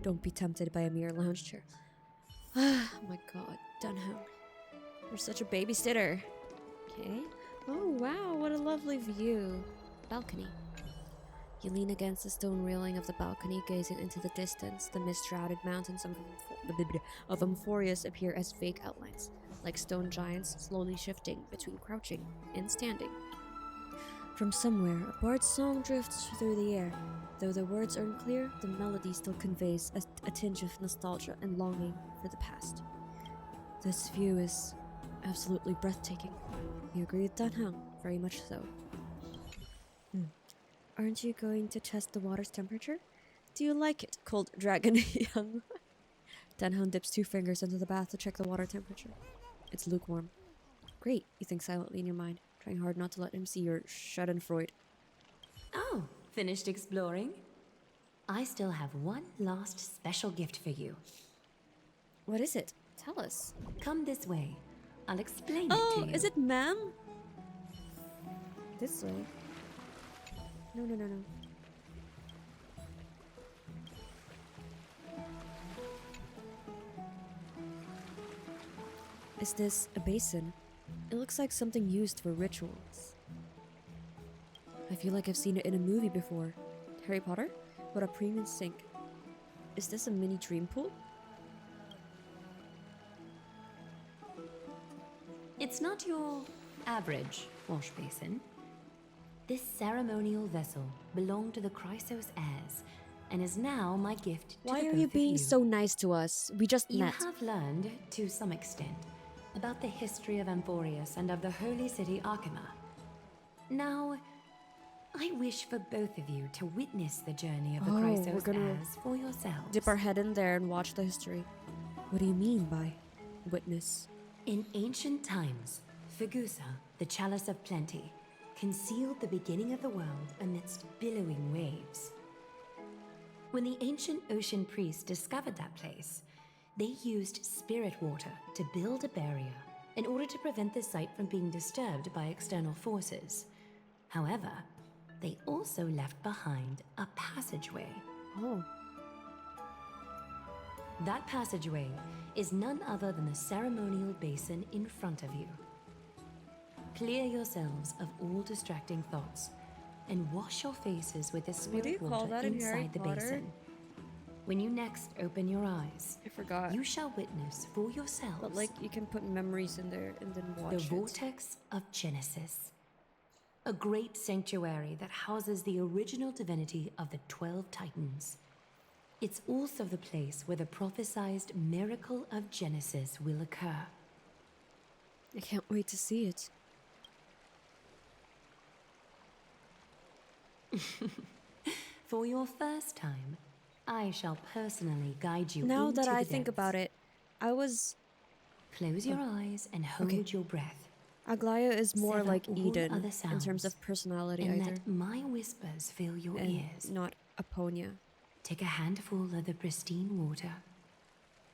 Don't be tempted by a mere lounge chair. Oh my god, Dan Heng. You're such a babysitter. Okay. Oh wow, what a lovely view. Balcony. You lean against the stone railing of the balcony, gazing into the distance. The mist-shrouded mountains of Amphoreus appear as vague outlines, like stone giants slowly shifting between crouching and standing. From somewhere, a bard's song drifts through the air. Though the words aren't clear, the melody still conveys a tinge of nostalgia and longing for the past. This view is absolutely breathtaking. You agree with Dan Heng? Very much so. Aren't you going to test the water's temperature? Do you like it, cold dragon young? Dan Heng dips 2 fingers into the bath to check the water temperature. It's lukewarm. Great, you think silently in your mind, trying hard not to let him see your schadenfreude. Oh, finished exploring? I still have one last special gift for you. What is it? Tell us. Come this way. I'll explain it to you. Oh, is it ma'am? This way. No. Is this a basin? It looks like something used for rituals. I feel like I've seen it in a movie before. Harry Potter? What a premium sink. Is this a mini dream pool? It's not your average wash basin. This ceremonial vessel belonged to the Chrysos heirs and is now my gift to Why the are both you of being so nice to us? We just met. You have learned, to some extent, about the history of Amphoreus and of the holy city Arkema. Now, I wish for both of you to witness the journey of the Chrysos heirs for yourselves. Dip our head in there and watch the history. What do you mean by witness? In ancient times, Fagusa, the chalice of plenty, concealed the beginning of the world amidst billowing waves. When the ancient ocean priests discovered that place, they used spirit water to build a barrier in order to prevent the site from being disturbed by external forces. However, they also left behind a passageway. Oh. That passageway is none other than the ceremonial basin in front of you. Clear yourselves of all distracting thoughts and wash your faces with the spirit water inside the basin. When you next open your eyes, I forgot. You shall witness for yourselves. But like you can put memories in there and then watch the vortex of Genesis, a great sanctuary that houses the original divinity of the 12 Titans. It's also the place where the prophesized miracle of Genesis will occur. I can't wait to see it. For your first time, I shall personally guide you now into that I the think depths. about it, I was... Close your eyes and hold your breath. Aglaea is more Sever like all Eden other in sounds, terms of personality and either. let my whispers fill your And ears. not Aponia. Take a handful of the pristine water.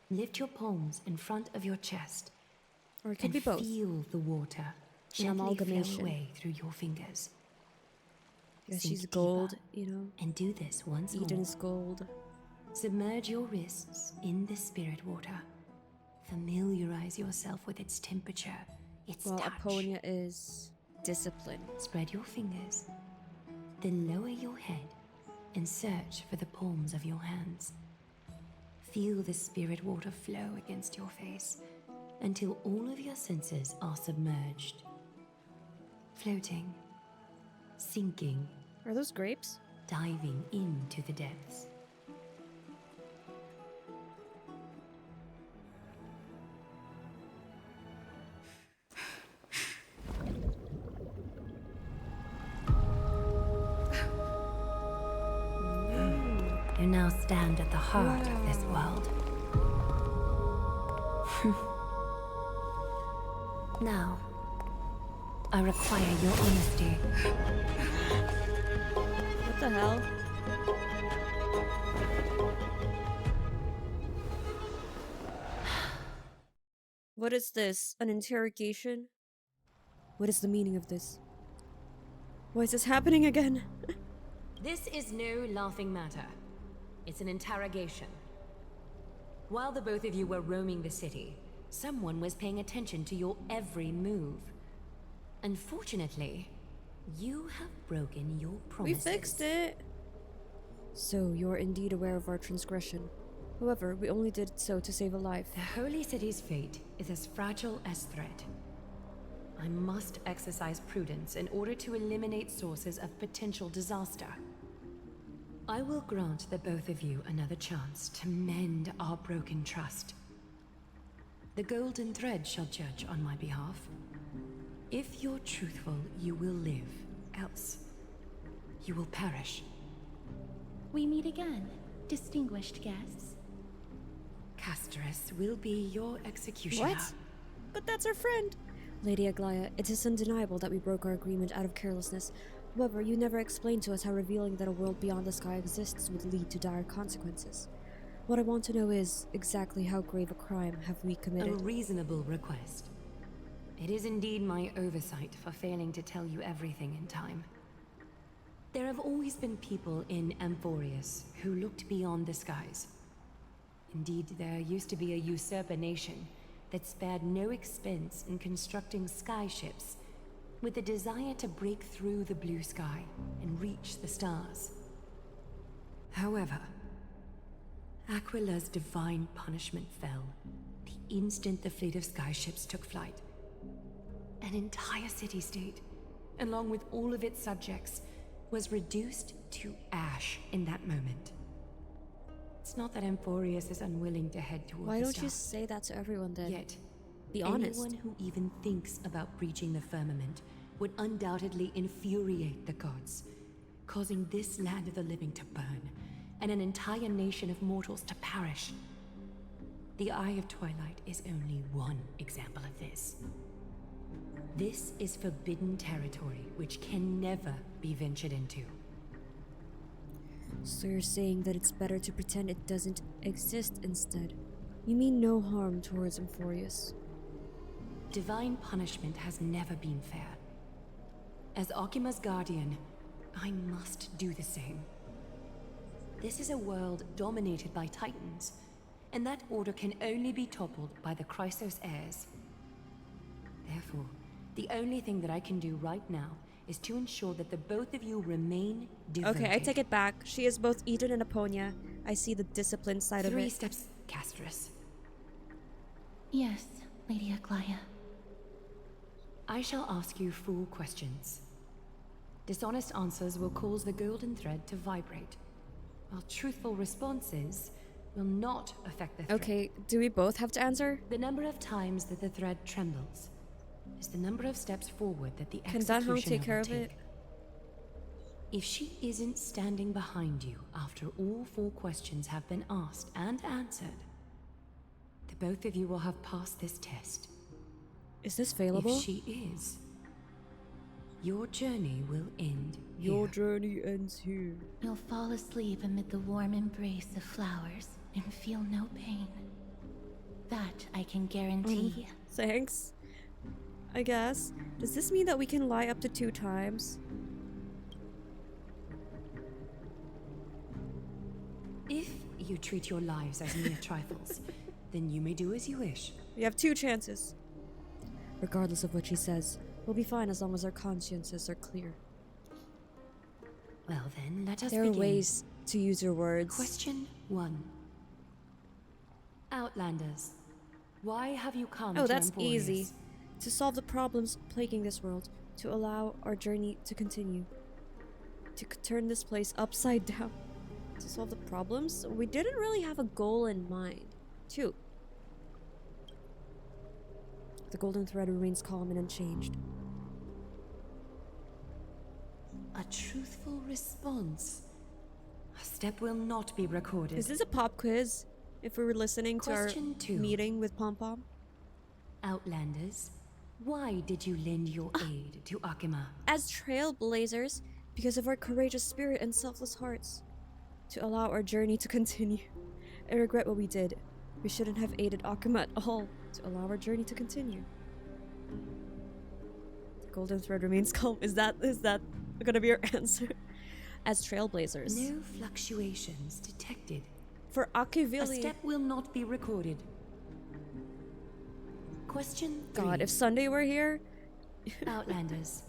Lift your palms in front of your chest. Or it could and be both. Feel the water An gently flow amalgamation. away through your fingers. Yeah, Sink she's gold, deeper, you know. And do this once Eden's more. gold. Submerge your wrists in the spirit water. Familiarize yourself with its temperature, its Well, touch. Aponia is discipline. Spread your fingers, then lower your head and search for the palms of your hands. Feel the spirit water flow against your face until all of your senses are submerged. Floating, sinking. Are those grapes? Diving into the depths. You now stand at the heart of this world. Now, I require your honesty. What the hell? What is this? An interrogation? What is the meaning of this? Why is this happening again? This is no laughing matter. It's an interrogation. While the both of you were roaming the city, someone was paying attention to your every move. Unfortunately, you have broken your promises. We fixed it! So, you're indeed aware of our transgression. However, we only did so to save a life. The Holy City's fate is as fragile as threat. I must exercise prudence in order to eliminate sources of potential disaster. I will grant the both of you another chance to mend our broken trust. The golden thread shall judge on my behalf. If you're truthful, you will live. Else, you will perish. We meet again, distinguished guests. Castorice will be your executioner. What? But that's our friend! Lady Aglaea, it is undeniable that we broke our agreement out of carelessness. However, you never explained to us how revealing that a world beyond the sky exists would lead to dire consequences. What I want to know is, exactly how grave a crime have we committed? A reasonable request. It is indeed my oversight for failing to tell you everything in time. There have always been people in Amphoreus who looked beyond the skies. Indeed, there used to be a usurper nation that spared no expense in constructing skyships with the desire to break through the blue sky and reach the stars. However, Aquila's divine punishment fell the instant the fleet of skyships took flight. An entire city-state, along with all of its subjects, was reduced to ash in that moment. It's not that Amphoreus is unwilling to head toward Why the don't you stars. say that to everyone then? Yet, be honest. anyone who even thinks about breaching the firmament would undoubtedly infuriate the gods, causing this land of the living to burn, and an entire nation of mortals to perish. The Eye of Twilight is only one example of this. This is forbidden territory which can never be ventured into. So you're saying that it's better to pretend it doesn't exist instead? You mean no harm towards Amphoreus? Divine punishment has never been fair. As Akima's guardian, I must do the same. This is a world dominated by Titans, and that order can only be toppled by the Chrysos heirs. Therefore, the only thing that I can do right now is to ensure that the both of you remain devoted. Okay, I take it back. She is both Eden and Aponia. I see the discipline side of it. 3 steps, Castorice. Yes, Lady Aglaea. I shall ask you 4 questions. Dishonest answers will cause the golden thread to vibrate, while truthful responses will not affect the thread. Okay, do we both have to answer? The number of times that the thread trembles is the number of steps forward that the Can Dan Heng take care of it? If she isn't standing behind you after all 4 questions have been asked and answered, the both of you will have passed this test. Is this failable? If she is, your journey will end Your here. journey ends here. You'll fall asleep amid the warm embrace of flowers and feel no pain. That I can guarantee. Thanks. I guess. Does this mean that we can lie up to 2 times? If you treat your lives as mere trifles, then you may do as you wish. We have 2 chances. Regardless of what she says, we'll be fine as long as our consciences are clear. Well then, let us There begin. are ways to use your words. Question 1. Outlanders, why have you come Oh, to that's Amphoreus? easy. To solve the problems plaguing this world, to allow our journey to continue. To turn this place upside down. To solve the problems? We didn't really have a goal in mind. 2. The golden thread remains calm and unchanged. A truthful response. A step will not be recorded. Is this a pop quiz? If we were listening to our Question 2. meeting with Pom Pom? Outlanders, why did you lend your aid to Akima? As trailblazers, because of our courageous spirit and selfless hearts. To allow our journey to continue. I regret what we did. We shouldn't have aided Akima at all. To allow our journey to continue. The golden thread remains calm. Is that gonna be your answer? As trailblazers. No fluctuations detected. For Akivili. A step will not be recorded. Question 3. God, if Sunday were here. Outlanders,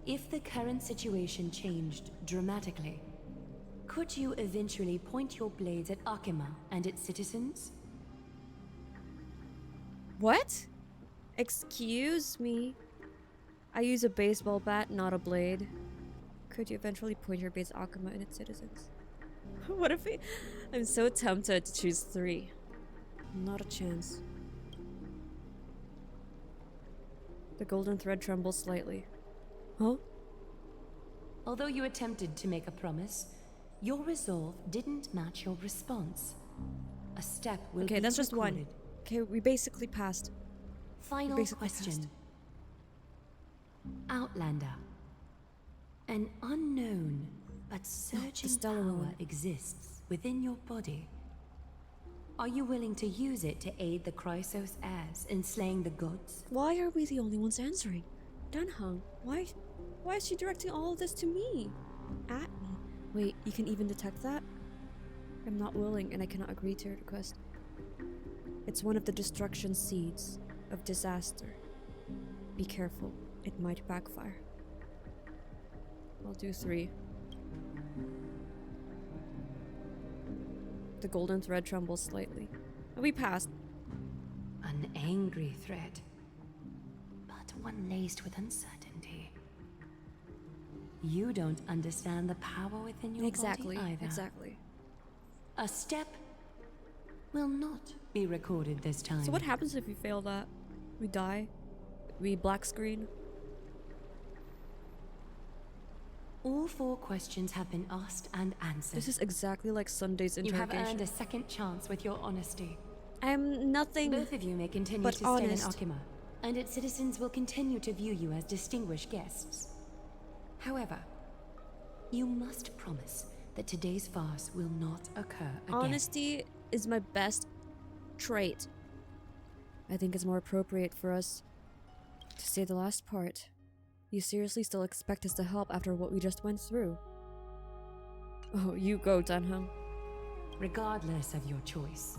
if the current situation changed dramatically, could you eventually point your blades at Akima and its citizens? What? Excuse me. I use a baseball bat, not a blade. Could you eventually point your blades at Akima and its citizens? What if we... I'm so tempted to choose 3. Not a chance. The golden thread trembles slightly. Huh? Although you attempted to make a promise, your resolve didn't match your response. A step will be Okay, that's just recorded. 1. Okay, we basically passed. Final question. Outlander. An unknown but surging power exists within your body. Are you willing to use it to aid the Chrysos heirs in slaying the gods? Why are we the only ones answering? Dan Heng, why is she directing all of this to me? At me? Wait, you can even detect that? I'm not willing and I cannot agree to your request. It's one of the destruction seeds of disaster. Be careful, it might backfire. I'll do 3. The golden thread trembles slightly. We passed. An angry thread, but one laced with uncertainty. You don't understand the power within your body either. Exactly. A step will not be recorded this time. So what happens if we fail that? We die? We black screen? All 4 questions have been asked and answered. This is exactly like Sunday's interrogation. You have earned a second chance with your honesty. I am nothing Both of you may continue but to stay honest. in Akima, and its citizens will continue to view you as distinguished guests. However, you must promise that today's farce will not occur again. Honesty is my best trait. I think it's more appropriate for us to say the last part. You seriously still expect us to help after what we just went through? Oh, you go, Dan Heng. Regardless of your choice,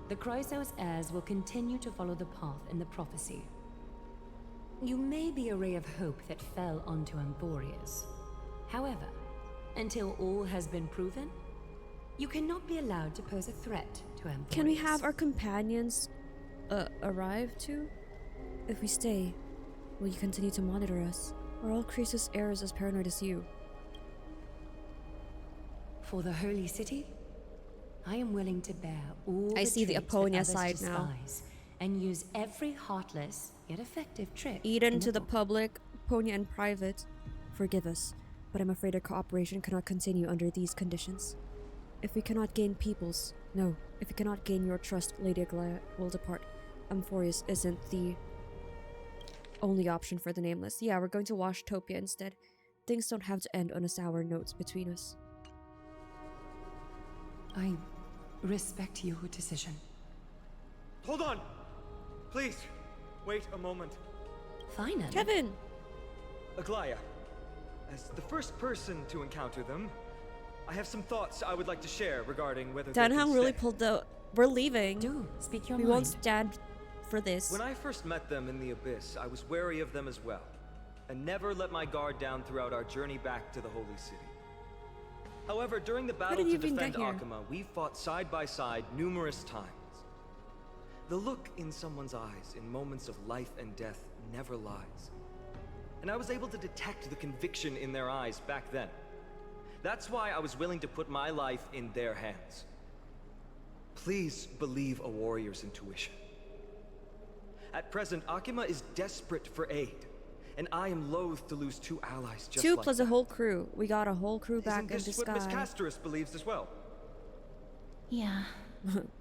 the Chrysos heirs will continue to follow the path in the prophecy. You may be a ray of hope that fell onto Amphoreus. However, until all has been proven, you cannot be allowed to pose a threat to Amphoreus. Can we have our companions arrive too? If we stay, will you continue to monitor us? Are all Chrysos heirs as paranoid as you? For the holy city, I am willing to bear all I see the traits Aponia that others side now. despise, and use every heartless yet effective trick. Eden to the public, Aponia in private. Forgive us, but I'm afraid our cooperation cannot continue under these conditions. If we cannot gain if we cannot gain your trust, Lady Aglaea will depart. Amphoreus isn't the only option for the Nameless. Yeah, we're going to Washtopia instead. Things don't have to end on a sour note between us. I respect your decision. Hold on! Please, wait a moment. Phainon. Kevin! Aglaea, as the first person to encounter them, I have some thoughts I would like to share regarding whether Dan they can Heng really stay. pulled the... We're leaving. Do speak your we mind. won't stand for this. When I first met them in the Abyss, I was wary of them as well, and never let my guard down throughout our journey back to the Holy City. However, during the battle did to you even defend get here? Akima, we fought side by side numerous times. The look in someone's eyes in moments of life and death never lies. And I was able to detect the conviction in their eyes back then. That's why I was willing to put my life in their hands. Please believe a warrior's intuition. At present, Akima is desperate for aid, and I am loath to lose 2 allies just Two like plus that. a whole crew. We got a whole crew back Isn't in this disguise. what Miss Castorice believes as well? Yeah.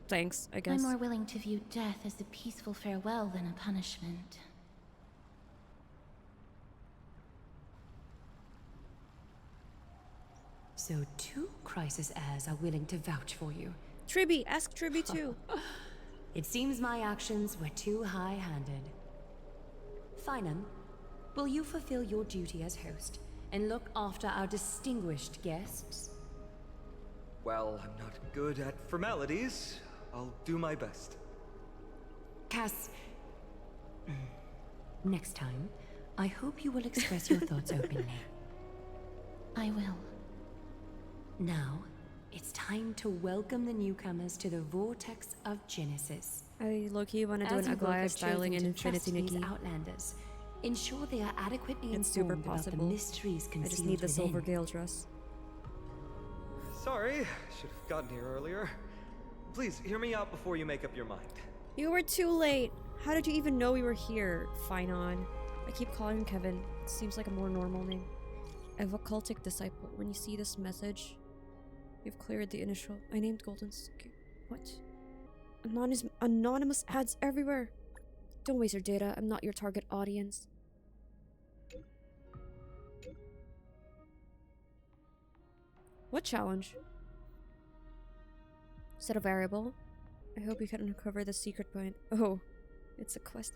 Thanks, I guess. I'm more willing to view death as a peaceful farewell than a punishment. So 2 crisis heirs are willing to vouch for you. Tribbie, ask Tribbie too. It seems my actions were too high-handed. Phainon, will you fulfill your duty as host and look after our distinguished guests? Well, I'm not good at formalities. I'll do my best. Cass... Next time, I hope you will express your thoughts openly. I will. Now, it's time to welcome the newcomers to the Vortex of Genesis. I low-key want to do As an you both Aglaea have styling chosen in to trust Infinity these Nikki. Outlanders, ensure they are adequately It's super informed about the possible. mysteries concealed I just need the within. silver gale dress. Sorry, should have gotten here earlier. Please, hear me out before you make up your mind. You were too late. How did you even know we were here, Phainon? I keep calling him Kevin. It seems like a more normal name. I have a cultic disciple. When you see this message, you've cleared the initial. I named Golden Skin. What? Anonymous ads everywhere. Don't waste your data. I'm not your target audience. What challenge? Set a variable. I hope you can uncover the secret point. Oh, it's a quest.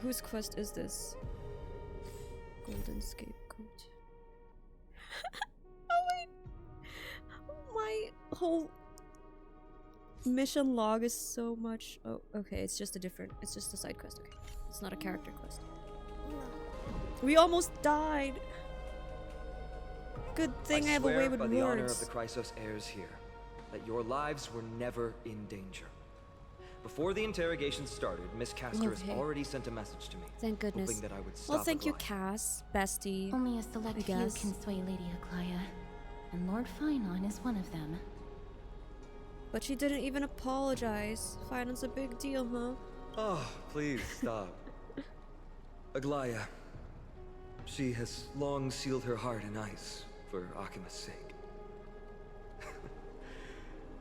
Whose quest is this? Golden scapegoat. Oh wait! My whole mission log is so much. Oh, okay. It's just a side quest. Okay, it's not a character quest. We almost died. Good thing I have a way with by words. the honor of the Chrysos heirs here, that your lives were never in danger. Before the interrogation started, Miss Castorice Okay. already sent a message to me. Thank goodness. Hoping that I would stop Well, thank you, Aglaea. Cass, bestie. Only a select I few guess. can sway Lady Aglaea, and Lord Phainon is one of them. But she didn't even apologize. Phainon's a big deal, huh? Oh, please stop. Aglaea. She has long sealed her heart in ice for Akima's sake.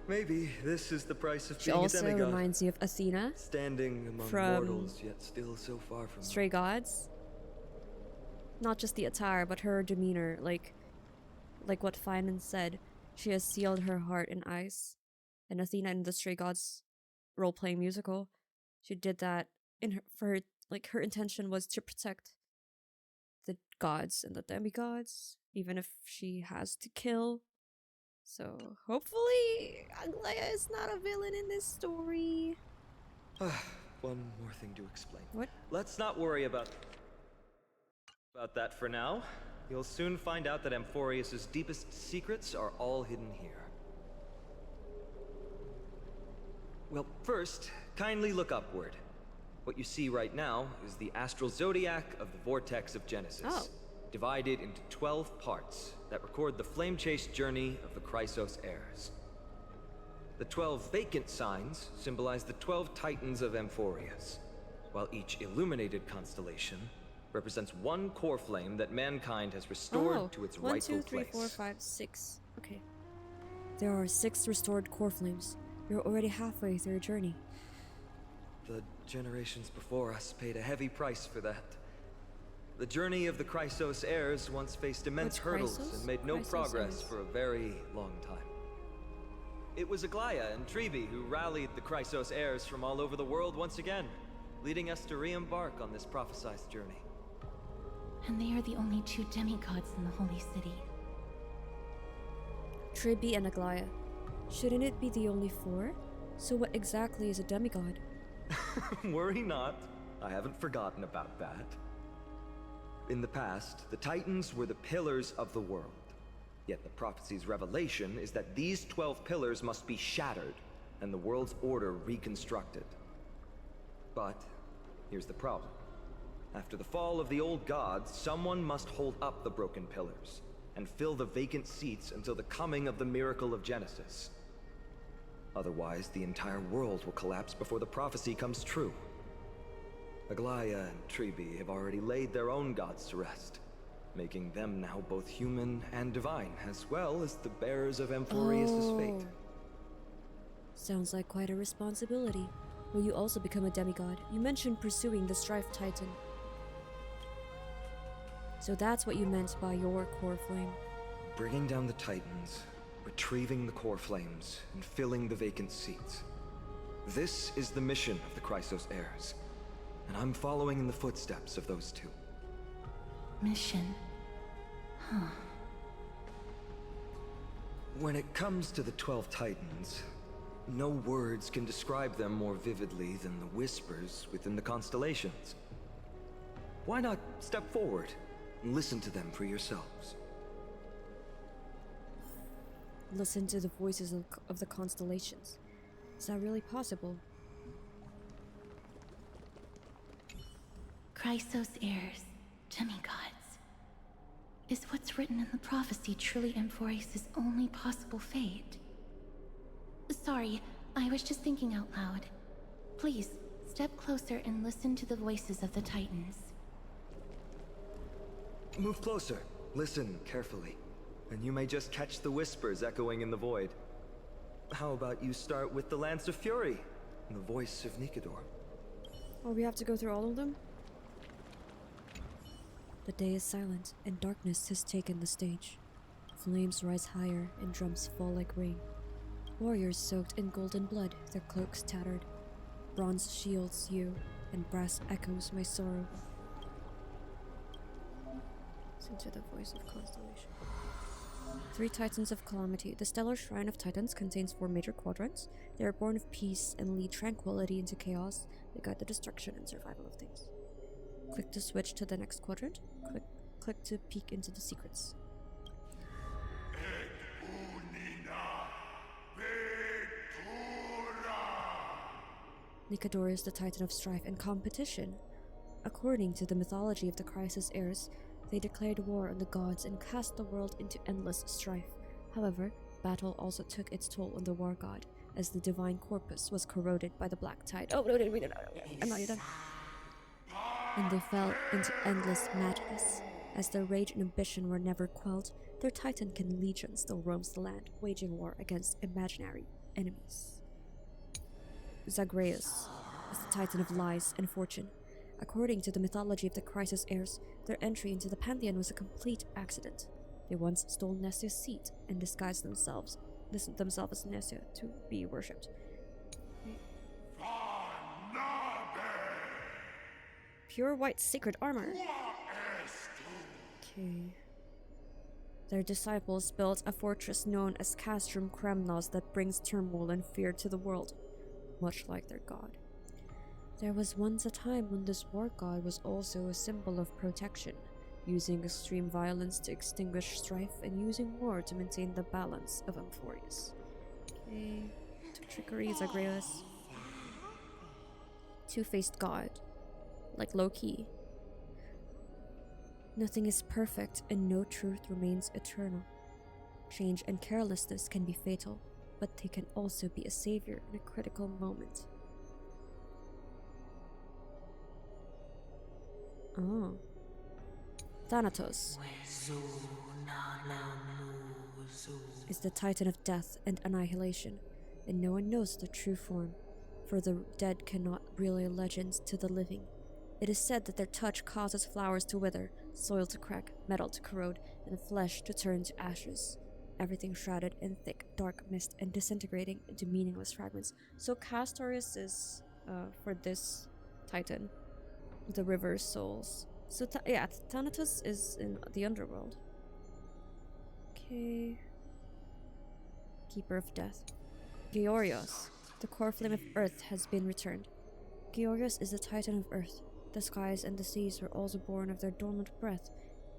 Maybe this is the price of She being a also demigod. reminds me of Athena Standing among from mortals, yet still so far from Stray Gods. Not just the attire, but her demeanor. Like what Phainon said. She has sealed her heart in ice. And Athena in the Stray Gods role-playing musical, she did that her intention was to protect the gods and the demigods, even if she has to kill. So hopefully Aglaea is not a villain in this story. One more thing to explain. What? Let's not worry about that for now. You'll soon find out that Amphoreus' deepest secrets are all hidden here. Well, first, kindly look upward. What you see right now is the astral zodiac of the Vortex of Genesis. Oh. Divided into 12 parts that record the flame-chased journey of the Chrysos heirs. The 12 vacant signs symbolize the 12 titans of Amphoreus, while each illuminated constellation represents one core flame that mankind has restored to its rightful 1, 2, 3, place. 4, 5, 6. Okay. There are 6 restored core flames. You're already halfway through your journey. The generations before us paid a heavy price for that. The journey of the Chrysos heirs once faced immense What's hurdles Chrysos? and made no Chrysos progress heirs. for a very long time. It was Aglaea and Tribbie who rallied the Chrysos heirs from all over the world once again, leading us to re-embark on this prophesized journey. And they are the only 2 demigods in the Holy City. Tribbie and Aglaea. Shouldn't it be the only 4? So what exactly is a demigod? Worry not, I haven't forgotten about that. In the past, the Titans were the pillars of the world. Yet the prophecy's revelation is that these 12 pillars must be shattered, and the world's order reconstructed. But here's the problem. After the fall of the old gods, someone must hold up the broken pillars and fill the vacant seats until the coming of the miracle of Genesis. Otherwise, the entire world will collapse before the prophecy comes true. Aglaea and Tribbie have already laid their own gods to rest, making them now both human and divine, as well as the bearers of Amphoreus' fate. Sounds like quite a responsibility. Will you also become a demigod? You mentioned pursuing the Strife Titan. So that's what you meant by your core flame. Bringing down the Titans, retrieving the core flames, and filling the vacant seats. This is the mission of the Chrysos heirs, and I'm following in the footsteps of those two. Mission? Huh. When it comes to the 12 Titans, no words can describe them more vividly than the whispers within the constellations. Why not step forward and listen to them for yourselves? Listen to the voices of the constellations. Is that really possible? Chrysos heirs, demigods. Is what's written in the prophecy truly Amphoreus' only possible fate? Sorry, I was just thinking out loud. Please, step closer and listen to the voices of the Titans. Move closer, listen carefully, and you may just catch the whispers echoing in the void. How about you start with the Lance of Fury, and the voice of Nikador? Oh, we have to go through all of them? The day is silent, and darkness has taken the stage. Flames rise higher, and drums fall like rain. Warriors soaked in golden blood, their cloaks tattered. Bronze shields you, and brass echoes my sorrow. Listen to the voice of constellation. 3 Titans of Calamity. The Stellar Shrine of Titans contains 4 major quadrants. They are born of peace and lead tranquility into chaos. They guide the destruction and survival of things. Click to switch to the next quadrant. Click to peek into the secrets. Nikador is the Titan of strife and competition. According to the mythology of the Chrysos heirs, they declared war on the gods and cast the world into endless strife. However, battle also took its toll on the war god, as the divine corpus was corroded by the black tide. Oh, no, I'm not done. And they fell into endless madness. As their rage and ambition were never quelled, their Titan-kin legion still roams the land, waging war against imaginary enemies. Zagreus is the Titan of lies and fortune. According to the mythology of the Chrysos heirs, their entry into the pantheon was a complete accident. They once stole Nesia's seat and disguised themselves as Nesia to be worshipped. Pure white sacred armor. Okay. Their disciples built a fortress known as Castrum Kremnos that brings turmoil and fear to the world, much like their god. There was once a time when this war god was also a symbol of protection, using extreme violence to extinguish strife and using war to maintain the balance of Amphoreus. Okay. Trickery, Zagreus. Two-faced god. Like Loki. Nothing is perfect and no truth remains eternal. Change and carelessness can be fatal, but they can also be a savior in a critical moment. Oh. Thanatos is the Titan of death and annihilation, and no one knows the true form, for the dead cannot relay legends to the living. It is said that their touch causes flowers to wither, soil to crack, metal to corrode, and flesh to turn to ashes. Everything shrouded in thick, dark mist and disintegrating into meaningless fragments. So Castorice is, for this Titan, the river's souls. So, Thanatos is in the underworld. Okay. Keeper of Death. Georios. The core flame of Earth has been returned. Georios is the Titan of Earth. The skies and the seas were also born of their dormant breath.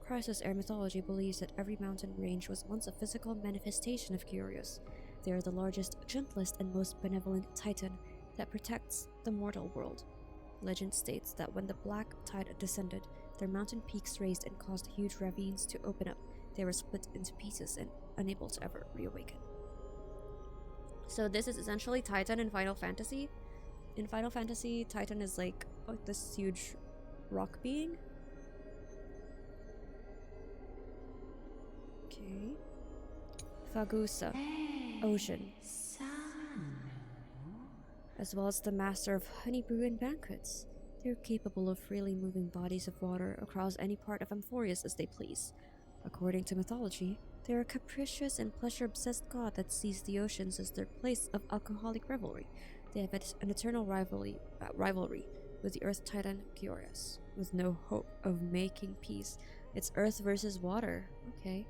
Chrysos heir mythology believes that every mountain range was once a physical manifestation of Georios. They are the largest, gentlest, and most benevolent titan that protects the mortal world. Legend states that when the black tide descended, their mountain peaks raised and caused huge ravines to open up. They were split into pieces and unable to ever reawaken. So this is essentially Titan in Final Fantasy. In Final Fantasy, Titan is like this huge rock being. Okay. Fagusa, ocean. As well as the master of honey brew and banquets. They're capable of freely moving bodies of water across any part of Amphoreus as they please. According to mythology, they are a capricious and pleasure-obsessed god that sees the oceans as their place of alcoholic revelry. They have an eternal rivalry with the Earth Titan Castorice, with no hope of making peace. It's Earth versus water. Okay.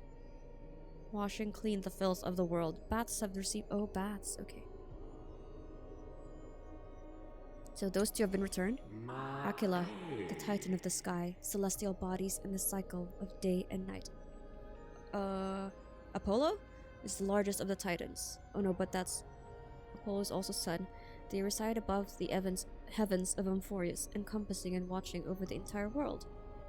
Washing clean the filth of the world. Bats have received... Oh, bats. Okay. So those two have been returned. Aglaea, the Titan of the sky, celestial bodies, and the cycle of day and night. Apollo is the largest of the Titans. Oh no, but that's... Apollo is also sun. They reside above the heavens of Amphoreus, encompassing and watching over the entire world.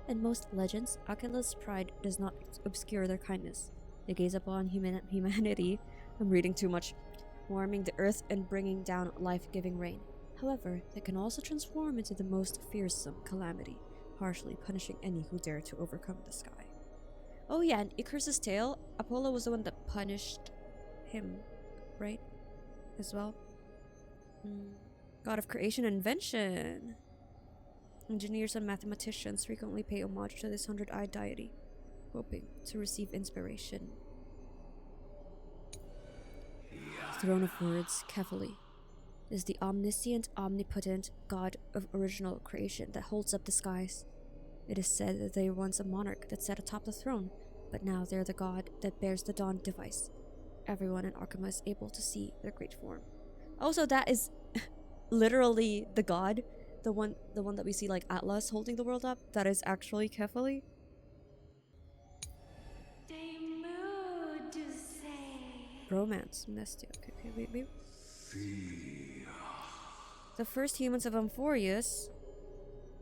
In most legends, Aglaea's pride does not obscure their kindness. They gaze upon humanity, I'm reading too much, warming the earth and bringing down life-giving rain. However, they can also transform into the most fearsome calamity, harshly punishing any who dare to overcome the sky. Oh yeah, and Icarus's tale, Apollo was the one that punished him, right? As well. God of creation and invention. Engineers and mathematicians frequently pay homage to this 100-eyed deity, hoping to receive inspiration. Throne of Words, Kefali, is the omniscient, omnipotent god of original creation that holds up the skies. It is said that they were once a monarch that sat atop the throne, but now they're the god that bears the dawn device. Everyone in Akama is able to see their great form. Also, that is literally the god, the one that we see like Atlas holding the world up. That is actually Kefali. Romance, Nestia. Okay, wait. The first humans of Amphoreus.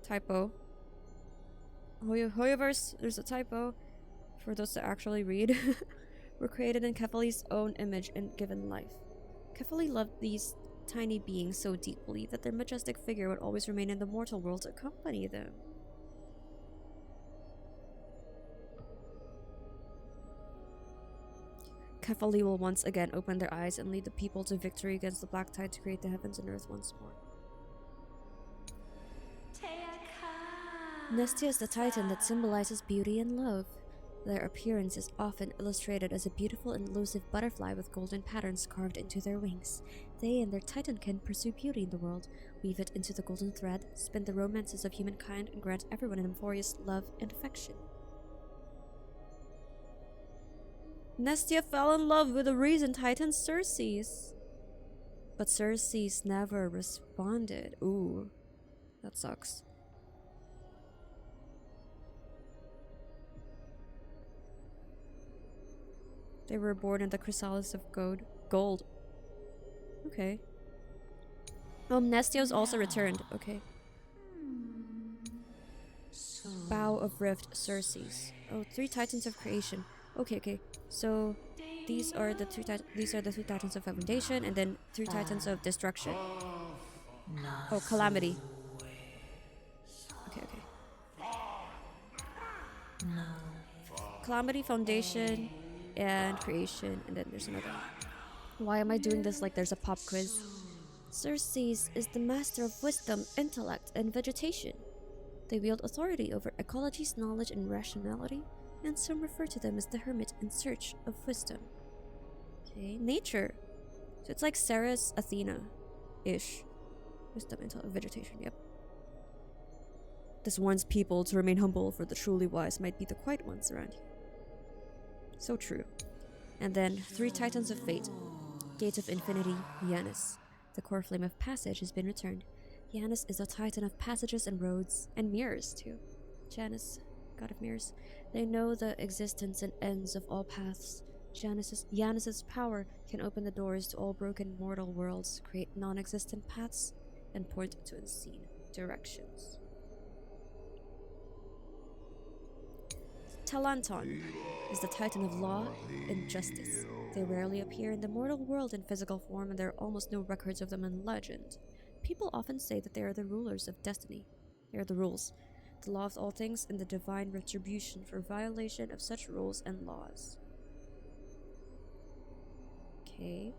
Typo. Hoyoverse, there's a typo. For those that actually read. Were created in Kefali's own image and given life. Kefali loved these tiny beings so deeply that their majestic figure would always remain in the mortal world to accompany them. Kefali will once again open their eyes and lead the people to victory against the Black Tide to create the heavens and earth once more. Nestia is the titan that symbolizes beauty and love. Their appearance is often illustrated as a beautiful and elusive butterfly with golden patterns carved into their wings. They and their titan can pursue beauty in the world, weave it into the golden thread, spin the romances of humankind, and grant everyone in Amphoreus love and affection. Nestia fell in love with the reason titan Circes. But Circes never responded. Ooh, that sucks. They were born in the chrysalis of gold. Okay. Nestio's also returned. Okay. Bow of Rift, Circes. Oh, 3 titans of creation. Okay. So these are the 3 titans of foundation, and then 3 titans of destruction. Oh, calamity. Okay. Calamity, foundation, and creation, and then there's another one. Why am I doing this like there's a pop quiz? Circes is the master of wisdom, intellect, and vegetation. They wield authority over ecology's knowledge and rationality, and some refer to them as the hermit in search of wisdom. Okay, nature. So it's like Ceres, Athena-ish. Wisdom, intellect, vegetation, yep. This warns people to remain humble, for the truly wise might be the quiet ones around you. So true. And then 3 titans of fate. Gate of infinity, Janus. The core flame of passage has been returned. Janus is a titan of passages and roads, and mirrors too. Janus, god of mirrors. They know the existence and ends of all paths. Janus's power can open the doors to all broken mortal worlds, create non-existent paths, and point to unseen directions. Talanton is the titan of law and justice. They rarely appear in the mortal world in physical form, and there are almost no records of them in legend. People often say that they are the rulers of destiny. They are the rules, the law of all things, and the divine retribution for violation of such rules and laws. Okay.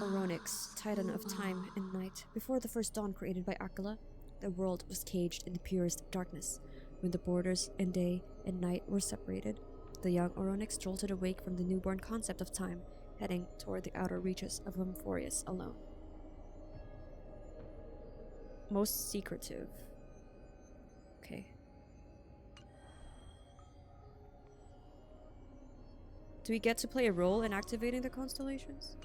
Oronix, titan of time and night. Before the first dawn created by Aglaea, the world was caged in the purest darkness. When the borders in day and night were separated, the young Oronix jolted awake from the newborn concept of time, heading toward the outer reaches of Amphoreus alone. Most secretive. Okay. Do we get to play a role in activating the constellations?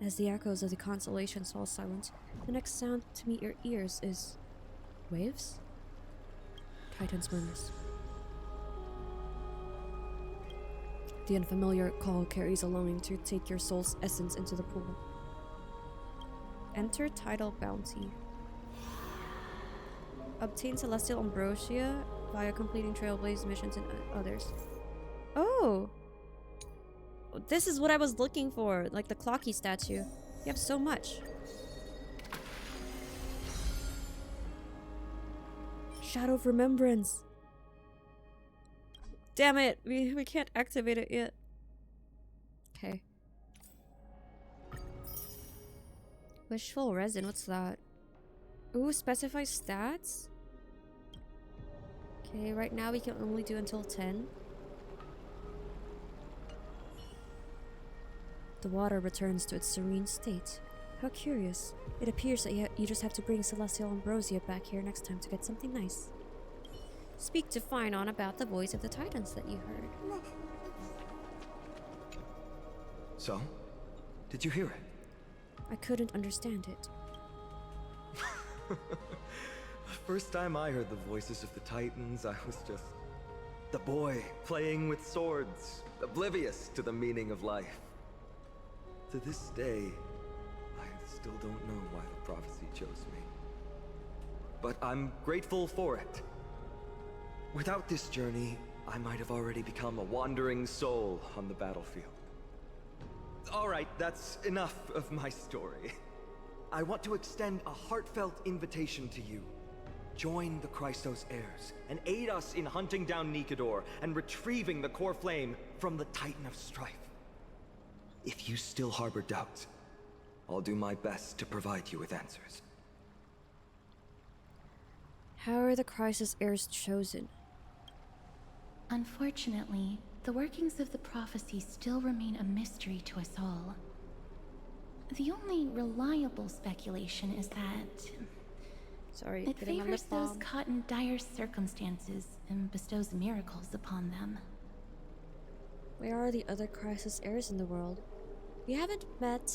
As the echoes of the constellations fall silent, the next sound to meet your ears is... waves? Titan's murmurs. The unfamiliar call carries a longing to take your soul's essence into the pool. Enter Tidal Bounty. Obtain Celestial Ambrosia via completing Trailblaze missions and others. Oh! This is what I was looking for, like the Clocky statue. You have so much. Shadow of Remembrance. Damn it, we can't activate it yet. Okay. Wishful Resin, what's that? Ooh, specify stats? Okay, right now we can only do until 10. The water returns to its serene state. How curious. It appears that you just have to bring Celestial Ambrosia back here next time to get something nice. Speak to Phainon about the voice of the Titans that you heard. So? Did you hear it? I couldn't understand it. The first time I heard the voices of the Titans, I was just the boy playing with swords, oblivious to the meaning of life. To this day, I still don't know why the prophecy chose me. But I'm grateful for it. Without this journey, I might have already become a wandering soul on the battlefield. Alright, that's enough of my story. I want to extend a heartfelt invitation to you. Join the Chrysos heirs and aid us in hunting down Nikedor and retrieving the core flame from the Titan of Strife. If you still harbor doubts, I'll do my best to provide you with answers. How are the Chrysos heirs chosen? Unfortunately, the workings of the prophecy still remain a mystery to us all. The only reliable speculation is that it favors those caught in dire circumstances and bestows miracles upon them. Where are the other Chrysos heirs in the world? We haven't met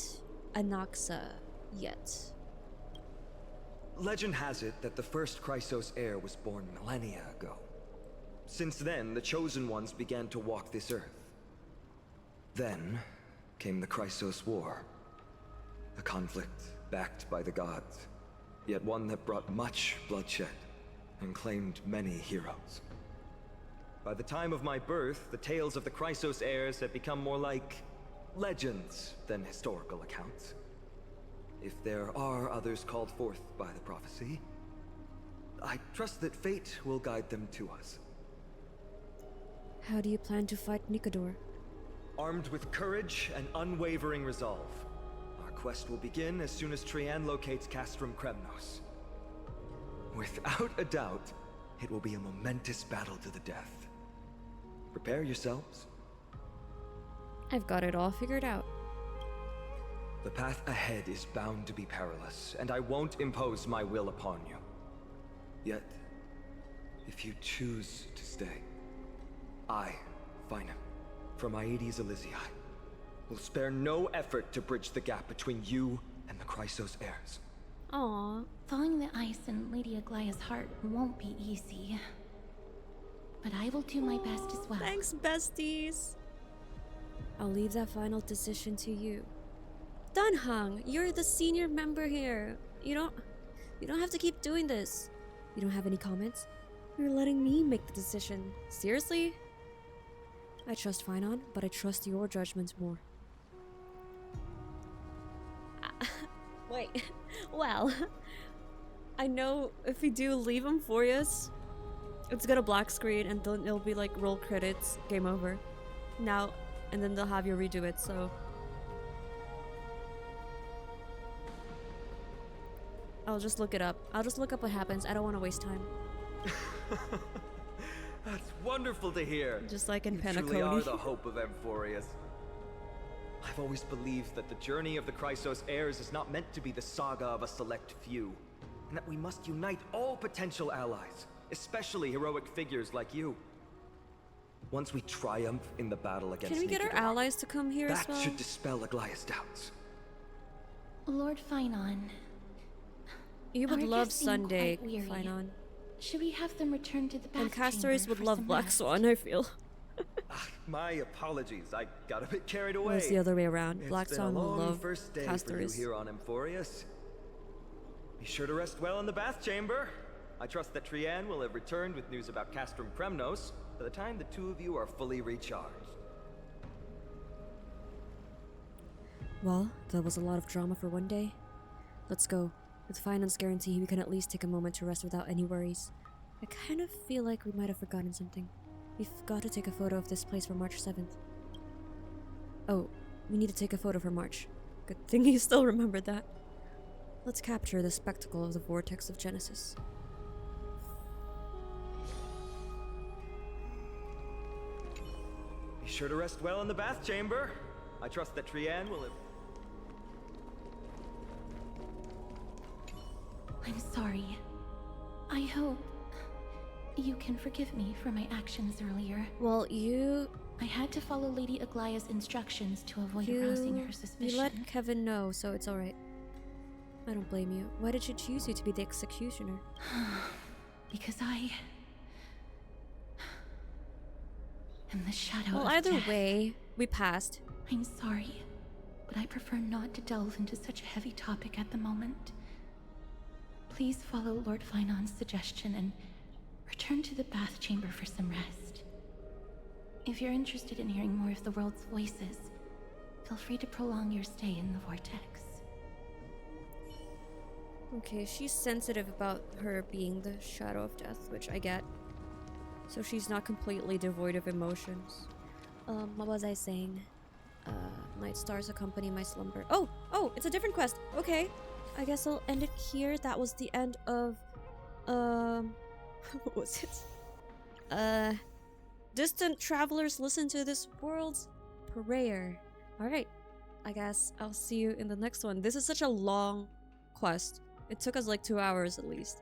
Anaxa yet. Legend has it that the first Chrysos heir was born millennia ago. Since then, the Chosen Ones began to walk this earth. Then came the Chrysos War. A conflict backed by the gods, yet one that brought much bloodshed and claimed many heroes. By the time of my birth, the tales of the Chrysos heirs had become more like legends than historical accounts. If there are others called forth by the prophecy, I trust that fate will guide them to us. How do you plan to fight Nikedor? Armed with courage and unwavering resolve. Our quest will begin as soon as Trian locates Castrum Kremnos. Without a doubt, it will be a momentous battle to the death. Prepare yourselves. I've got it all figured out. The path ahead is bound to be perilous, and I won't impose my will upon you. Yet, if you choose to stay, I, Phainon, from Aedes Elysiae, will spare no effort to bridge the gap between you and the Chrysos heirs. Aww. Thawing the ice in Lady Aglaea's heart won't be easy. But but I will do my best as well. Thanks, besties. I'll leave that final decision to you. Dan Heng, you're the senior member here. You don't have to keep doing this. You don't have any comments? You're letting me make the decision. Seriously? I trust Phainon, but I trust your judgment more. Wait. Well, I know if we do leave Amphoreus, it's gonna black screen and then it'll be like roll credits, game over. Now, and then they'll have you redo it, so. I'll just look it up. I'll just look up what happens. I don't want to waste time. That's wonderful to hear. Just like in You truly Penacony. are the hope of Amphoreus. I've always believed that the journey of the Chrysos heirs is not meant to be the saga of a select few, and that we must unite all potential allies, especially heroic figures like you. Once we triumph in the battle against Can we get our Nicodemus, allies to come here as that well? should dispel Aglaea's doubts. Lord Phainon. You would our love guests seem Sunday, quite weary. Phainon. Should we have them return to the bath And Castorice chamber would for love some Black rest? Swan, I feel. My apologies, I got a bit carried away. Well, it's the other way around. It's Black been Swan a will long love first day for you Castorice. here on Amphoreus. Be sure to rest well in the bath chamber. I trust that Trianne will have returned with news about Castrum Kremnos by the time the two of you are fully recharged. Well, that was a lot of drama for one day. Let's go. With Phainon's guarantee, we can at least take a moment to rest without any worries. I kind of feel like we might have forgotten something. We've got to take a photo of this place for March 7th. Oh, we need to take a photo for March. Good thing you still remembered that. Let's capture the spectacle of the vortex of Genesis. Be sure to rest well in the bath chamber. I trust that Trianne will have... I'm sorry. I hope you can forgive me for my actions earlier. Well, I had to follow Lady Aglaea's instructions to avoid arousing her suspicion. You let Kevin know, so it's alright. I don't blame you. Why did she choose you to be the executioner? Because I am the shadow Well, of either death. way, we passed. I'm sorry, but I prefer not to delve into such a heavy topic at the moment. Please follow Lord Phainon's suggestion and return to the bath chamber for some rest. If you're interested in hearing more of the world's voices, feel free to prolong your stay in the vortex. Okay, she's sensitive about her being the shadow of death, which I get. So she's not completely devoid of emotions. What was I saying? Night stars accompany my slumber. Oh, it's a different quest. Okay, I guess I'll end it here. That was the end of, what was it? Distant travelers listen to this world's prayer. Alright, I guess I'll see you in the next one. This is such a long quest. It took us like 2 hours at least.